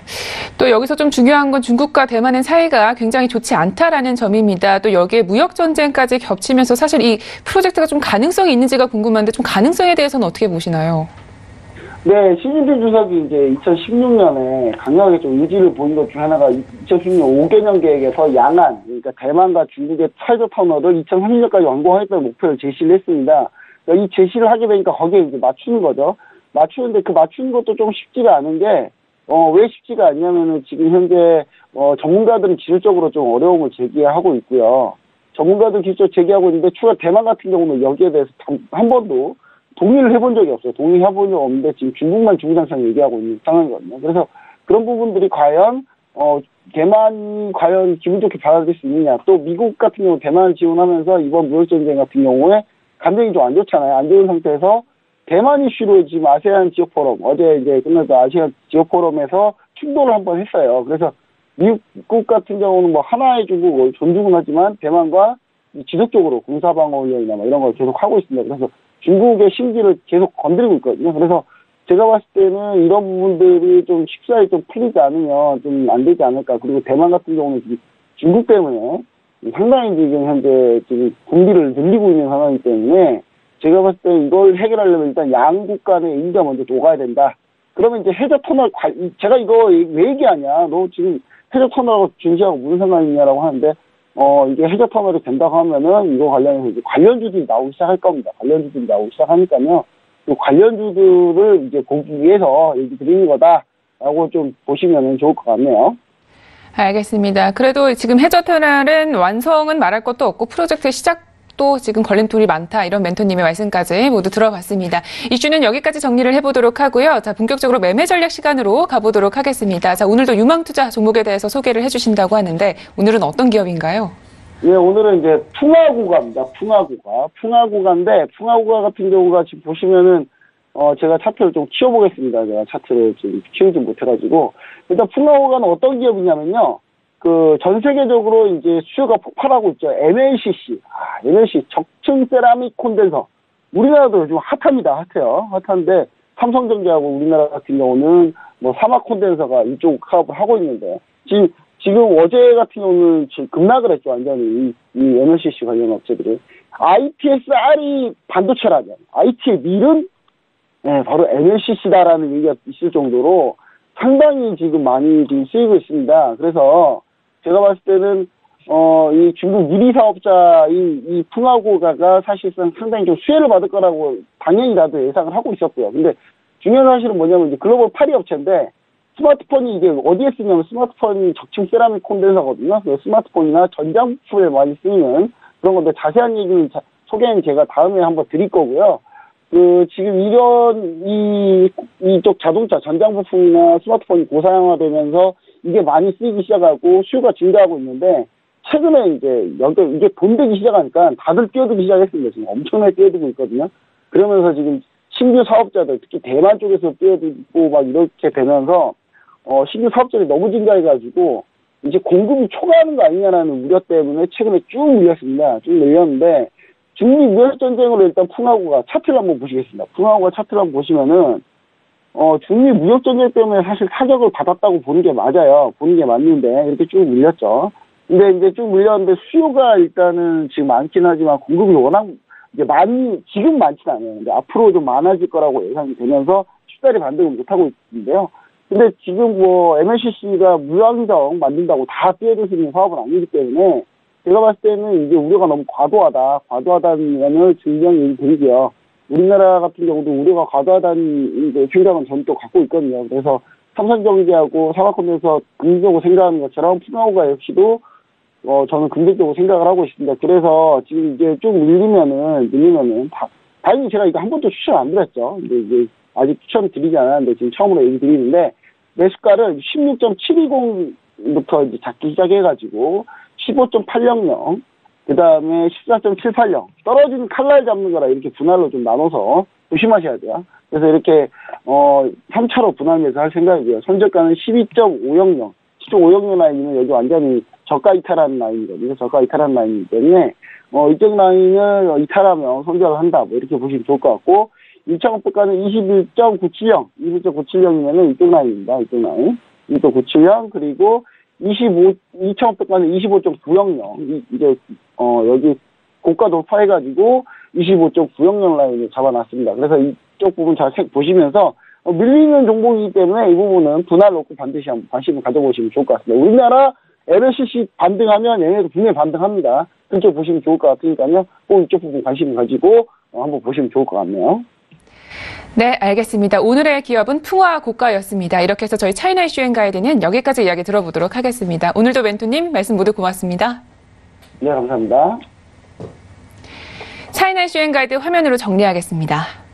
또 여기서 좀 중요한 건 중국과 대만의 사이가 굉장히 좋지 않다라는 점입니다. 또 여기에 무역 전쟁까지 겹치면서 사실 이 프로젝트가 좀 가능성이 있는지가 궁금한데 좀 가능성에 대해서는 어떻게 보시나요? 네, 시진핑 주석이 이제 2016년에 강력하게 좀 의지를 보인 것 중 하나가 2016년 5개년 계획에서 양안, 그러니까 대만과 중국의 사이드 터널을 2030년까지 완공하겠다는 목표를 제시를 했습니다. 그러니까 이 제시를 하게 되니까 거기에 이제 맞추는 거죠. 맞추는데 그 맞추는 것도 좀 쉽지가 않은 게, 왜 쉽지가 않냐면은 지금 현재, 전문가들은 기술적으로 좀 어려움을 제기하고 있고요. 전문가들 기술적으로 제기하고 있는데 추가 대만 같은 경우는 여기에 대해서 한 번도 동의를 해본 적이 없어요. 동의해본 적 없는데 지금 중국만 주구장창 얘기하고 있는 상황이거든요. 그래서 그런 부분들이 과연 대만이 과연 기분 좋게 받아들일 수 있느냐. 또 미국 같은 경우 대만을 지원하면서 이번 무역전쟁 같은 경우에 감정이 좀 안 좋잖아요. 안 좋은 상태에서 대만 이슈로 지금 아세안 지역 포럼, 어제 이제 끝나서 아시안 지역 포럼에서 충돌을 한번 했어요. 그래서 미국 같은 경우는 뭐 하나의 중국을 존중은 하지만 대만과 지속적으로 군사방어 훈련이나 뭐 이런 걸 계속 하고 있습니다. 그래서 중국의 심기를 계속 건드리고 있거든요. 그래서 제가 봤을 때는 이런 부분들이 좀 쉽사리 좀 풀리지 않으면 좀 안 되지 않을까. 그리고 대만 같은 경우는 지금 중국 때문에 상당히 지금 현재 지금 군비를 늘리고 있는 상황이기 때문에 제가 봤을 때 이걸 해결하려면 일단 양국 간의 인가 먼저 녹아야 된다. 그러면 이제 해저 터널 제가 이거 왜 얘기하냐. 너 지금 해저 터널하고 중시하고 무슨 상관이냐라고 하는데 이게 해저 터널이 된다고 하면은 이거 관련해서 이제 관련주들이 나오기 시작할 겁니다. 관련주들이 나오기 시작하니까요. 그 관련주들을 이제 보기 위해서 얘기 드리는 거다라고 좀 보시면은 좋을 것 같네요. 알겠습니다. 그래도 지금 해저 터널은 완성은 말할 것도 없고 프로젝트의 시작도 지금 걸림돌이 많다. 이런 멘토님의 말씀까지 모두 들어봤습니다. 이슈는 여기까지 정리를 해보도록 하고요. 자, 본격적으로 매매 전략 시간으로 가보도록 하겠습니다. 자, 오늘도 유망투자 종목에 대해서 소개를 해주신다고 하는데 오늘은 어떤 기업인가요? 네, 오늘은 이제 풍화구가입니다. 풍화구가인데 풍화구가 같은 경우가 지금 보시면은 제가 차트를 좀 키워보겠습니다. 제가 차트를 좀 키우지 못해가지고 일단 풍화구가는 어떤 기업이냐면요. 그 전 세계적으로 이제 수요가 폭발하고 있죠. MLCC, MLC 적층 세라믹 콘덴서. 우리나라도 요즘 핫합니다. 핫해요. 핫한데 삼성전기하고 우리나라 같은 경우는 뭐 사막 콘덴서가 이쪽 사업을 하고 있는데 지금 어제 같은 경우는 지금 급락을 했죠. 완전히 이 MLCC 관련 업체들이. ITSR이 반도체라면 IT의 밀은 바로 MLCC다라는 얘기가 있을 정도로 상당히 지금 많이 지금 쓰이고 있습니다. 그래서 제가 봤을 때는 이 중국 유리 사업자인 이 풍화구가가 사실상 상당히 좀 수혜를 받을 거라고 당연히 나도 예상을 하고 있었고요. 근데 중요한 사실은 뭐냐면 이제 글로벌 8위 업체인데 스마트폰이 이게 어디에 쓰냐면 스마트폰이 적층 세라믹 콘덴서거든요. 스마트폰이나 전장 부품에 많이 쓰이는 그런 건데 자세한 얘기는 소개는 제가 다음에 한번 드릴 거고요. 지금 이쪽 자동차 전장 부품이나 스마트폰이 고사양화되면서 이게 많이 쓰이기 시작하고 수요가 증가하고 있는데 최근에 이제 이게 돈 되기 시작하니까 다들 뛰어들기 시작했습니다. 지금 엄청나게 뛰어들고 있거든요. 그러면서 지금 신규 사업자들 특히 대만 쪽에서 뛰어들고 막 이렇게 되면서 신규 사업자들이 너무 증가해가지고 이제 공급이 초과하는 거 아니냐라는 우려 때문에 최근에 쭉 밀렸습니다. 쭉 밀렸는데 중미 무역전쟁으로 일단 풍화구가 차트를 한번 보시겠습니다. 풍화구가 차트를 한번 보시면은 중미 무역전쟁 때문에 사실 타격을 받았다고 보는 게 맞아요. 보는 게 맞는데 이렇게 쭉 밀렸죠. 근데 이제 쭉 밀렸는데 수요가 일단은 지금 많긴 하지만 공급이 워낙 이제 지금 많진 않아요. 근데 앞으로 좀 많아질 거라고 예상이 되면서 쉽사리 반등을 못하고 있는데요. 근데 지금 뭐 MLCC가 무한정 만든다고 다 뛰어들 수 있는 사업은 아니기 때문에 제가 봤을 때는 이게 우려가 너무 과도하다는 면을 증명 얘기 드리고요. 우리나라 같은 경우도 우려가 과도하다는 생각은 저는 또 갖고 있거든요. 그래서 삼성전기하고 사과콘에서 긍정적으로 생각하는 것처럼 풍화구가 역시도 저는 긍정적으로 생각을 하고 있습니다. 그래서 지금 이제 쭉 밀리면은 다행히 제가 이거 한 번도 추천 안 드렸죠. 근데 이제 아직 추천 드리지 않았는데 지금 처음으로 얘기 드리는데 매수가를 16.720부터 이제 잡기 시작해가지고 15.800, 그 다음에 14.780 떨어진 칼날 잡는 거라 이렇게 분할로 좀 나눠서 조심하셔야 돼요. 그래서 이렇게 3차로 분할해서 할 생각이고요. 선저가는 12.500 라인이면 여기 완전히 저가 이탈하는 라인이거든요. 저가 이탈하는 라인이기 때문에 이쪽 라인을 이탈하면 손절을 한다. 뭐 이렇게 보시면 좋을 것 같고 2,500가는 21.970이면은 이쪽 라인입니다. 이쪽 라인. 21.970 그리고 2,500가는 25.900 이제 여기 고가 돌파해가지고 25.900 라인을 잡아놨습니다. 그래서 이쪽 부분 잘 보시면서 밀리는 종목이기 때문에 이 부분은 분할 놓고 반드시 한번 관심을 가져보시면 좋을 것 같습니다. 우리나라 LLCC 반등하면 얘네도 분명히 반등합니다. 그쪽 보시면 좋을 것 같으니까요. 꼭 이쪽 부분 관심을 가지고 한번 보시면 좋을 것 같네요. 네, 알겠습니다. 오늘의 기업은 풍화 고가였습니다. 이렇게 해서 저희 차이나 이슈 앤 가이드는 여기까지 이야기 들어보도록 하겠습니다. 오늘도 멘토님 말씀 모두 고맙습니다. 네, 감사합니다. 차이나 이슈 앤 가이드 화면으로 정리하겠습니다.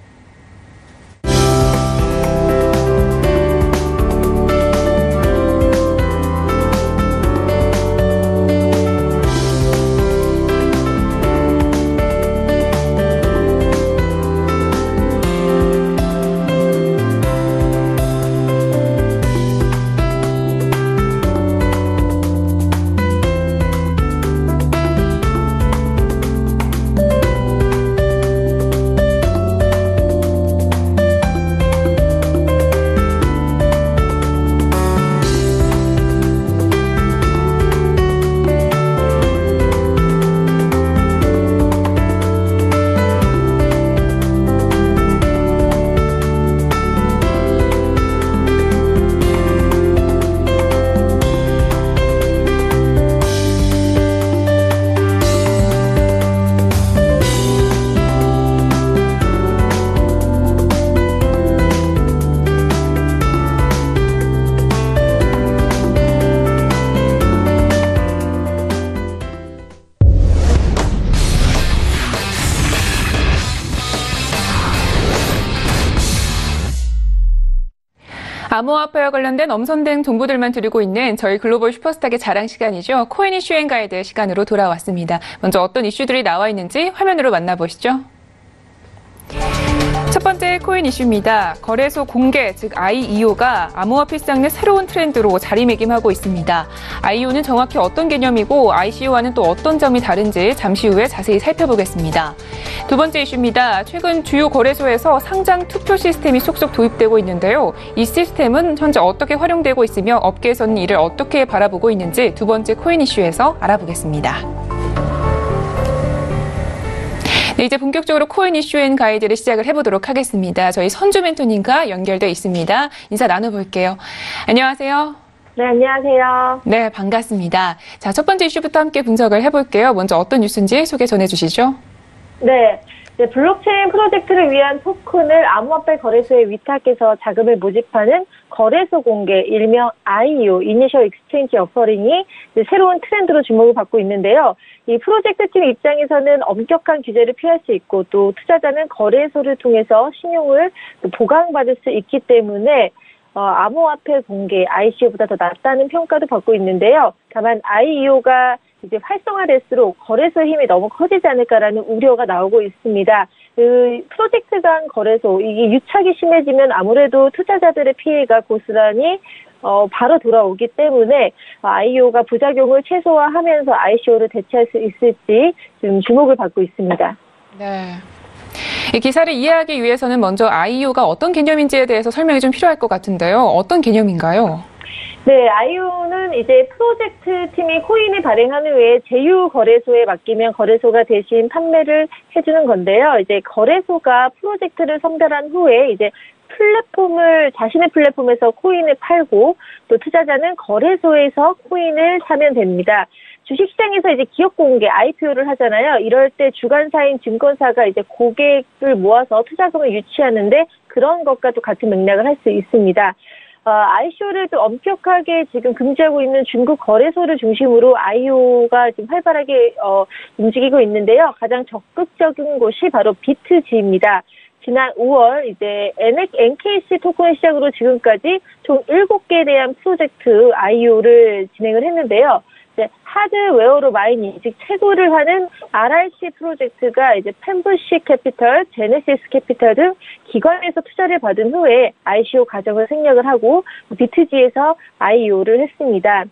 암호화폐와 관련된 엄선된 정보들만 드리고 있는 저희 글로벌 슈퍼스탁의 자랑 시간이죠. 코인 이슈 앤 가이드 시간으로 돌아왔습니다. 먼저 어떤 이슈들이 나와 있는지 화면으로 만나보시죠. 첫 번째 코인 이슈입니다. 거래소 공개, 즉 IEO가 암호화폐 시장 내 새로운 트렌드로 자리매김하고 있습니다. IEO는 정확히 어떤 개념이고 ICO와는 또 어떤 점이 다른지 잠시 후에 자세히 살펴보겠습니다. 두 번째 이슈입니다. 최근 주요 거래소에서 상장 투표 시스템이 속속 도입되고 있는데요. 이 시스템은 현재 어떻게 활용되고 있으며 업계에서는 이를 어떻게 바라보고 있는지 두 번째 코인 이슈에서 알아보겠습니다. 네, 이제 본격적으로 코인 이슈 앤 가이드를 시작을 해보도록 하겠습니다. 저희 선주 멘토님과 연결돼 있습니다. 인사 나눠볼게요. 안녕하세요. 네, 안녕하세요. 네, 반갑습니다. 자, 첫 번째 이슈부터 함께 분석을 해볼게요. 먼저 어떤 뉴스인지 소개 전해주시죠. 네, 블록체인 프로젝트를 위한 토큰을 암호화폐 거래소에 위탁해서 자금을 모집하는 거래소 공개, 일명 IEO, Initial Exchange Offering이 새로운 트렌드로 주목을 받고 있는데요. 이 프로젝트 팀 입장에서는 엄격한 규제를 피할 수 있고 또 투자자는 거래소를 통해서 신용을 보강받을 수 있기 때문에 암호화폐 공개, ICO보다 더 낫다는 평가도 받고 있는데요. 다만 IEO가 이제 활성화될수록 거래소의 힘이 너무 커지지 않을까라는 우려가 나오고 있습니다. 프로젝트 간 거래소, 이게 유착이 심해지면 아무래도 투자자들의 피해가 고스란히 바로 돌아오기 때문에 IEO가 부작용을 최소화하면서 ICO를 대체할 수 있을지 지금 주목을 받고 있습니다. 네. 이 기사를 이해하기 위해서는 먼저 IEO가 어떤 개념인지에 대해서 설명이 좀 필요할 것 같은데요. 어떤 개념인가요? 네, IEO는 이제 프로젝트 팀이 코인을 발행하는 후에 제휴 거래소에 맡기면 거래소가 대신 판매를 해주는 건데요. 이제 거래소가 프로젝트를 선별한 후에 이제 자신의 플랫폼에서 코인을 팔고 또 투자자는 거래소에서 코인을 사면 됩니다. 주식시장에서 이제 기업 공개, IPO를 하잖아요. 이럴 때 주관사인 증권사가 이제 고객을 모아서 투자금을 유치하는데 그런 것과 또 같은 맥락을 할 수 있습니다. ICO를 또 엄격하게 지금 금지하고 있는 중국 거래소를 중심으로 IEO가 지금 활발하게 움직이고 있는데요. 가장 적극적인 곳이 바로 비트지입니다. 지난 5월 이제 NKC 토큰을 시작으로 지금까지 총 7개에 대한 프로젝트 IEO를 진행을 했는데요. 이제 하드웨어로 마이닝, 즉 채굴을 하는 RRC 프로젝트가 이제 펜부시 캐피털, 제네시스 캐피털 등 기관에서 투자를 받은 후에 ICO 과정을 생략을 하고 비트지에서 IEO를 했습니다.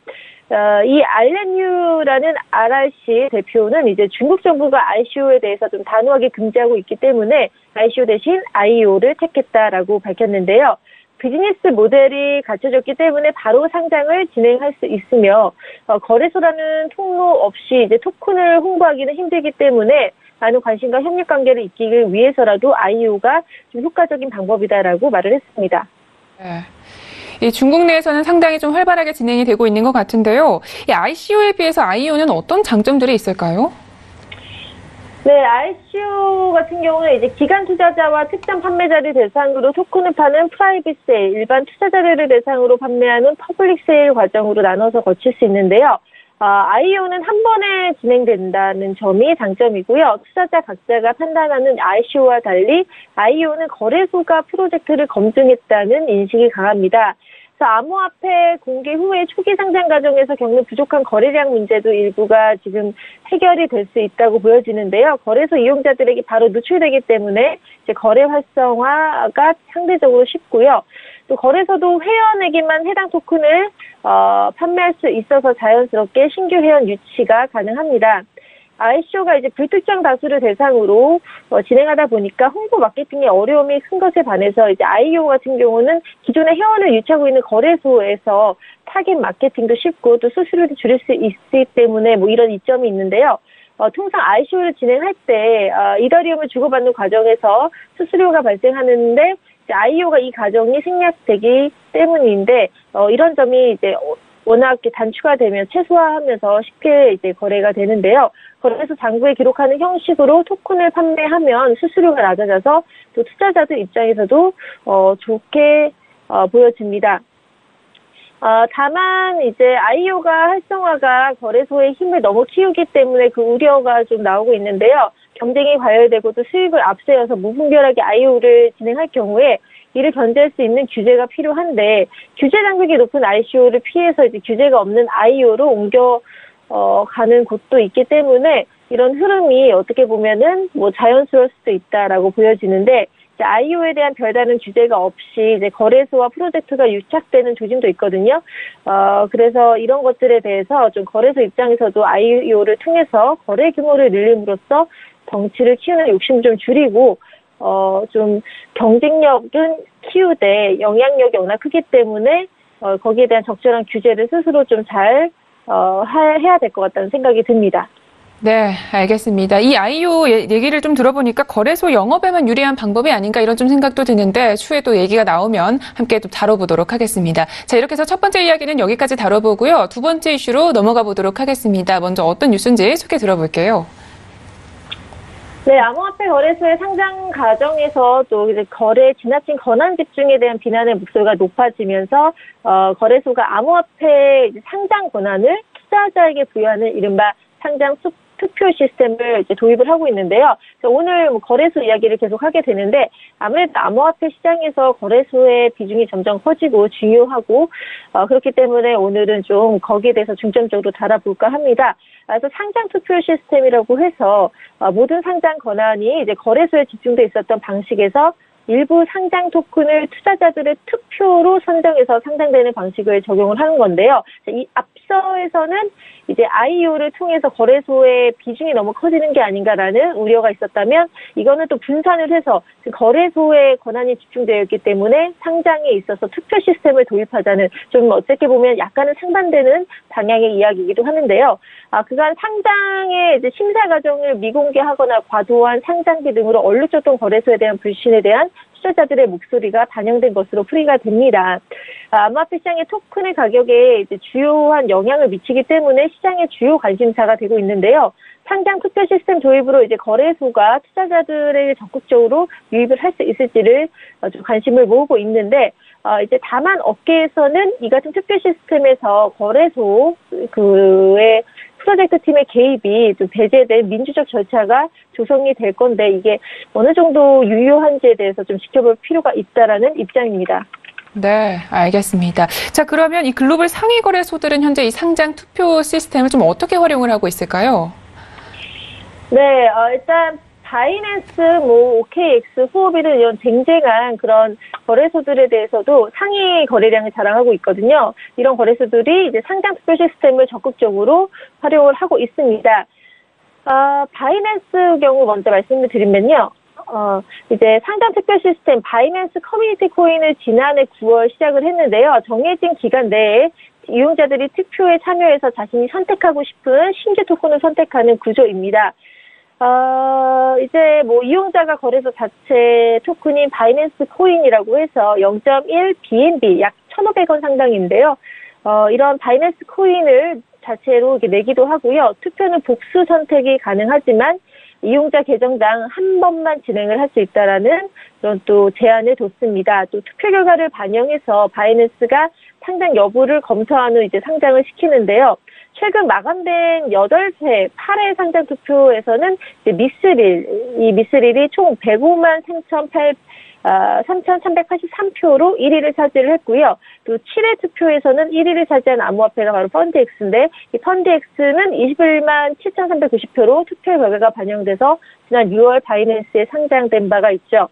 이 알렌유라는 RRC 대표는 이제 중국 정부가 ICO에 대해서 좀 단호하게 금지하고 있기 때문에 ICO 대신 IEO를 택했다라고 밝혔는데요. 비즈니스 모델이 갖춰졌기 때문에 바로 상장을 진행할 수 있으며 거래소라는 통로 없이 이제 토큰을 홍보하기는 힘들기 때문에 많은 관심과 협력 관계를 잇기 위해서라도 IEO가 좀 효과적인 방법이다라고 말을 했습니다. 네. 이 중국 내에서는 상당히 좀 활발하게 진행이 되고 있는 것 같은데요. 이 ICO에 비해서 IEO는 어떤 장점들이 있을까요? 네, ICO 같은 경우는 이제 기관 투자자와 특정 판매자를 대상으로 토큰을 파는 프라이빗 세일, 일반 투자자들을 대상으로 판매하는 퍼블릭 세일 과정으로 나눠서 거칠 수 있는데요. IEO는 한 번에 진행된다는 점이 장점이고요. 투자자 각자가 판단하는 ICO와 달리 IEO는 거래소가 프로젝트를 검증했다는 인식이 강합니다. 암호화폐 공개 후에 초기 상장 과정에서 겪는 부족한 거래량 문제도 일부가 지금 해결이 될 수 있다고 보여지는데요. 거래소 이용자들에게 바로 노출되기 때문에 이제 거래 활성화가 상대적으로 쉽고요. 또 거래소도 회원에게만 해당 토큰을 판매할 수 있어서 자연스럽게 신규 회원 유치가 가능합니다. ICO가 이제 불특정 다수를 대상으로 진행하다 보니까 홍보 마케팅의 어려움이 큰 것에 반해서 이제 IEO 같은 경우는 기존의 회원을 유치하고 있는 거래소에서 타겟 마케팅도 쉽고 또 수수료도 줄일 수 있기 때문에 뭐 이런 이점이 있는데요. 통상 ICO를 진행할 때 이더리움을 주고받는 과정에서 수수료가 발생하는데 이제 IEO가 이 과정이 생략되기 때문인데 이런 점이 이제 워낙 단추가 되면 최소화하면서 쉽게 이제 거래가 되는데요. 거래소 장부에 기록하는 형식으로 토큰을 판매하면 수수료가 낮아져서 또 투자자들 입장에서도 좋게 보여집니다. 다만 이제 IEO가 활성화가 거래소의 힘을 너무 키우기 때문에 그 우려가 좀 나오고 있는데요. 경쟁이 과열되고 또 수익을 앞세워서 무분별하게 IEO를 진행할 경우에 이를 견제할 수 있는 규제가 필요한데 규제 장벽이 높은 ICO를 피해서 이제 규제가 없는 IEO로 가는 곳도 있기 때문에 이런 흐름이 어떻게 보면은 뭐 자연스러울 수도 있다라고 보여지는데 이제 IEO에 대한 별다른 규제가 없이 이제 거래소와 프로젝트가 유착되는 조짐도 있거든요. 그래서 이런 것들에 대해서 좀 거래소 입장에서도 IEO를 통해서 거래 규모를 늘림으로써 덩치를 키우는 욕심을 좀 줄이고 좀 경쟁력은 키우되 영향력이 워낙 크기 때문에 거기에 대한 적절한 규제를 스스로 좀 잘 해야 될 것 같다는 생각이 듭니다. 네, 알겠습니다. 이 IEO 얘기를 좀 들어보니까 거래소 영업에만 유리한 방법이 아닌가 이런 좀 생각도 드는데 추후에 또 얘기가 나오면 함께 좀 다뤄보도록 하겠습니다. 자, 이렇게 해서 첫 번째 이야기는 여기까지 다뤄보고요. 두 번째 이슈로 넘어가 보도록 하겠습니다. 먼저 어떤 뉴스인지 소개 들어볼게요. 네, 암호화폐 거래소의 상장 과정에서 또 이제 거래에 지나친 권한 집중에 대한 비난의 목소리가 높아지면서 거래소가 암호화폐 상장 권한을 투자자에게 부여하는 이른바 상장 투표 시스템을 이제 도입을 하고 있는데요. 오늘 거래소 이야기를 계속 하게 되는데 아무래도 암호화폐 시장에서 거래소의 비중이 점점 커지고 중요하고 그렇기 때문에 오늘은 좀 거기에 대해서 중점적으로 다뤄볼까 합니다. 그래서 상장 투표 시스템이라고 해서 모든 상장 권한이 이제 거래소에 집중돼 있었던 방식에서 일부 상장 토큰을 투자자들의 투표로 선정해서 상장되는 방식을 적용을 하는 건데요. 이 앞서에서는 이제 IEO를 통해서 거래소의 비중이 너무 커지는 게 아닌가라는 우려가 있었다면 이거는 또 분산을 해서 거래소의 권한이 집중되어 있기 때문에 상장에 있어서 투표 시스템을 도입하자는 좀 어떻게 보면 약간은 상반되는 방향의 이야기이기도 하는데요. 그간 상장의 이제 심사 과정을 미공개하거나 과도한 상장비 등으로 얼룩졌던 거래소에 대한 불신에 대한 투자자들의 목소리가 반영된 것으로 풀이가 됩니다. 암호화폐 시장의 토큰의 가격에 이제 주요한 영향을 미치기 때문에 시장의 주요 관심사가 되고 있는데요. 상장 투표 시스템 도입으로 이제 거래소가 투자자들에게 적극적으로 유입을 할 수 있을지를 좀 관심을 모으고 있는데 이제 다만 업계에서는 이 같은 투표 시스템에서 거래소 그의 프로젝트 팀의 개입이 좀 배제된 민주적 절차가 조성이 될 건데 이게 어느 정도 유효한지에 대해서 좀 지켜볼 필요가 있다라는 입장입니다. 네, 알겠습니다. 자, 그러면 이 글로벌 상위 거래소들은 현재 이 상장 투표 시스템을 좀 어떻게 활용을 하고 있을까요? 네, 일단 바이낸스, OKX, 후오비 등 이런 쟁쟁한 그런 거래소들에 대해서도 상위 거래량을 자랑하고 있거든요. 이런 거래소들이 이제 상장 투표 시스템을 적극적으로 활용을 하고 있습니다. 바이낸스 경우 먼저 말씀을 드리면요. 이제 상장 투표 시스템 바이낸스 커뮤니티 코인을 지난해 9월 시작을 했는데요. 정해진 기간 내에 이용자들이 투표에 참여해서 자신이 선택하고 싶은 신규 토큰을 선택하는 구조입니다. 이제 이용자가 거래소 자체 토큰인 바이낸스 코인이라고 해서 0.1 BNB 약 1,500원 상당인데요. 이런 바이낸스 코인을 자체로 이렇게 내기도 하고요. 투표는 복수 선택이 가능하지만 이용자 계정당 한 번만 진행을 할 수 있다라는 그런 또 제한을 뒀습니다. 또 투표 결과를 반영해서 바이낸스가 상장 여부를 검토한 후 이제 상장을 시키는데요. 최근 마감된 8회 8회 상장 투표에서는 이제 이 미스릴이 총 105만 3,383표로 1위를 차지를 했고요. 또 7회 투표에서는 1위를 차지한 암호화폐가 바로 펀드X인데 이 펀드X는 21만 7,390표로 투표 결과가 반영돼서 지난 6월 바이낸스에 상장된 바가 있죠.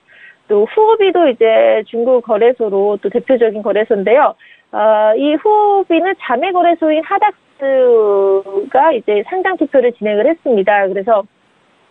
또 후오비도 이제 중국 거래소로 또 대표적인 거래소인데요. 이 후오비는 자매 거래소인 하닥스가 이제 상장 투표를 진행을 했습니다. 그래서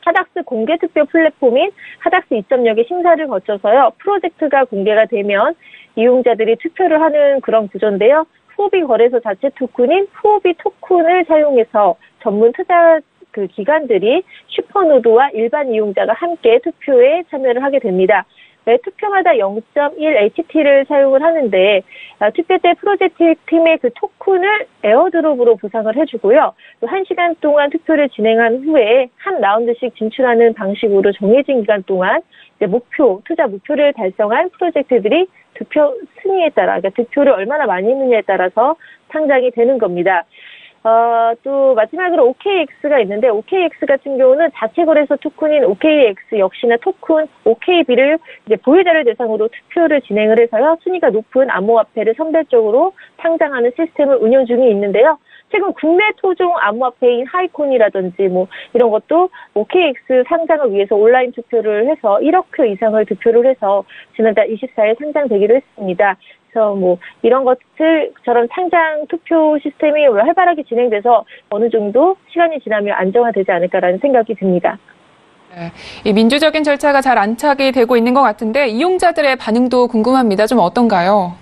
하닥스 공개 투표 플랫폼인 하닥스 2.0의 심사를 거쳐서요. 프로젝트가 공개가 되면 이용자들이 투표를 하는 그런 구조인데요. 후오비 거래소 자체 토큰인 후오비 토큰을 사용해서 전문 투자 기관들이 슈퍼노드와 일반 이용자가 함께 투표에 참여를 하게 됩니다. 매 투표마다 0.1 HT를 사용을 하는데 투표 때 프로젝트 팀의 그 토큰을 에어드롭으로 보상을 해주고요. 또 1시간 동안 투표를 진행한 후에 한 라운드씩 진출하는 방식으로 정해진 기간 동안 이제 투자 목표를 달성한 프로젝트들이 투표 순위에 따라, 그러니까 득표를 얼마나 많이 했느냐에 따라서 상장이 되는 겁니다. 또 마지막으로 OKX가 있는데 OKX 같은 경우는 자체 거래소 토큰인 OKX 역시나 토큰 OKB를 이제 보유자를 대상으로 투표를 진행을 해서요. 순위가 높은 암호화폐를 선별적으로 상장하는 시스템을 운영 중에 있는데요. 최근 국내 토종 암호화폐인 하이콘이라든지 이런 것도 OKX 상장을 위해서 온라인 투표를 해서 1억 표 이상을 득표를 해서 지난달 24일 상장되기로 했습니다. 그래서 이런 것들처럼 상장 투표 시스템이 활발하게 진행돼서 어느 정도 시간이 지나면 안정화되지 않을까라는 생각이 듭니다. 네, 이 민주적인 절차가 잘 안착이 되고 있는 것 같은데 이용자들의 반응도 궁금합니다. 좀 어떤가요?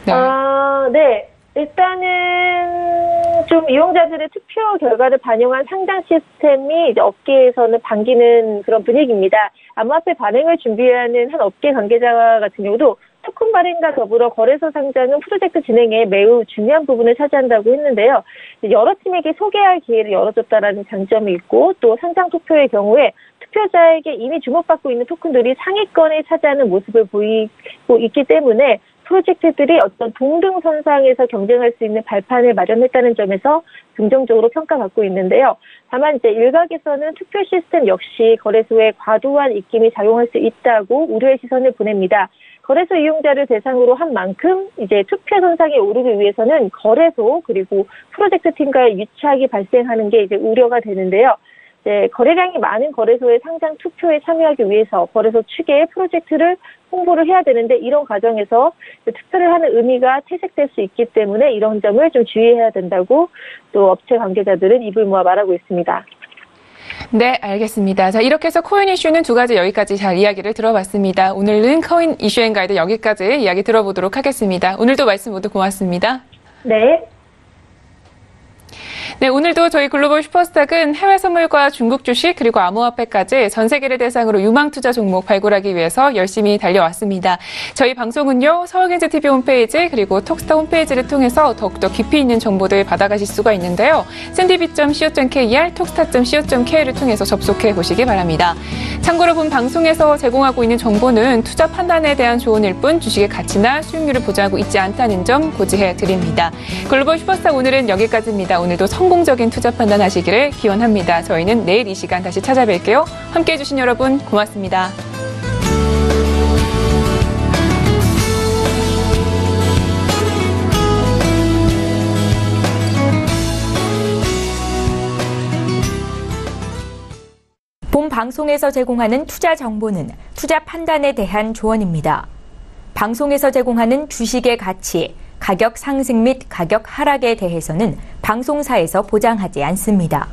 네. 네. 일단은 좀 이용자들의 투표 결과를 반영한 상장 시스템이 이제 업계에서는 반기는 그런 분위기입니다. 암호화폐 발행을 준비하는 한 업계 관계자 같은 경우도 토큰 발행과 더불어 거래소 상장은 프로젝트 진행에 매우 중요한 부분을 차지한다고 했는데요. 여러 팀에게 소개할 기회를 열어줬다라는 장점이 있고 또 상장 투표의 경우에 투표자에게 이미 주목받고 있는 토큰들이 상위권에 차지하는 모습을 보이고 있기 때문에 프로젝트들이 어떤 동등선상에서 경쟁할 수 있는 발판을 마련했다는 점에서 긍정적으로 평가받고 있는데요. 다만 이제 일각에서는 투표 시스템 역시 거래소에 과도한 입김이 작용할 수 있다고 우려의 시선을 보냅니다. 거래소 이용자를 대상으로 한 만큼 이제 투표 선상에 오르기 위해서는 거래소 그리고 프로젝트 팀과의 유착이 발생하는 게 이제 우려가 되는데요. 이제 거래량이 많은 거래소의 상장 투표에 참여하기 위해서 거래소 측에 프로젝트를 홍보를 해야 되는데 이런 과정에서 투표를 하는 의미가 퇴색될 수 있기 때문에 이런 점을 좀 주의해야 된다고 또 업체 관계자들은 입을 모아 말하고 있습니다. 네, 알겠습니다. 자, 이렇게 해서 코인 이슈는 두 가지 여기까지 잘 이야기를 들어봤습니다. 오늘은 코인 이슈 앤 가이드 여기까지 이야기 들어보도록 하겠습니다. 오늘도 말씀 모두 고맙습니다. 네. 네, 오늘도 저희 글로벌 슈퍼스탁은 해외 선물과 중국 주식 그리고 암호화폐까지 전 세계를 대상으로 유망 투자 종목 발굴하기 위해서 열심히 달려왔습니다. 저희 방송은요, 서울경제TV 홈페이지 그리고 톡스타 홈페이지를 통해서 더욱더 깊이 있는 정보들 받아가실 수가 있는데요. sndb.co.kr, 톡스타.co.kr을 통해서 접속해 보시기 바랍니다. 참고로 본 방송에서 제공하고 있는 정보는 투자 판단에 대한 조언일 뿐 주식의 가치나 수익률을 보장하고 있지 않다는 점 고지해 드립니다. 글로벌 슈퍼스탁 오늘은 여기까지입니다. 오늘도 성공적인 투자 판단하시기를 기원합니다. 저희는 내일 이 시간 다시 찾아뵐게요. 함께해 주신 여러분 고맙습니다. 방송에서 제공하는 투자 정보는 투자 판단에 대한 조언입니다. 방송에서 제공하는 주식의 가치, 가격 상승 및 가격 하락에 대해서는 방송사에서 보장하지 않습니다.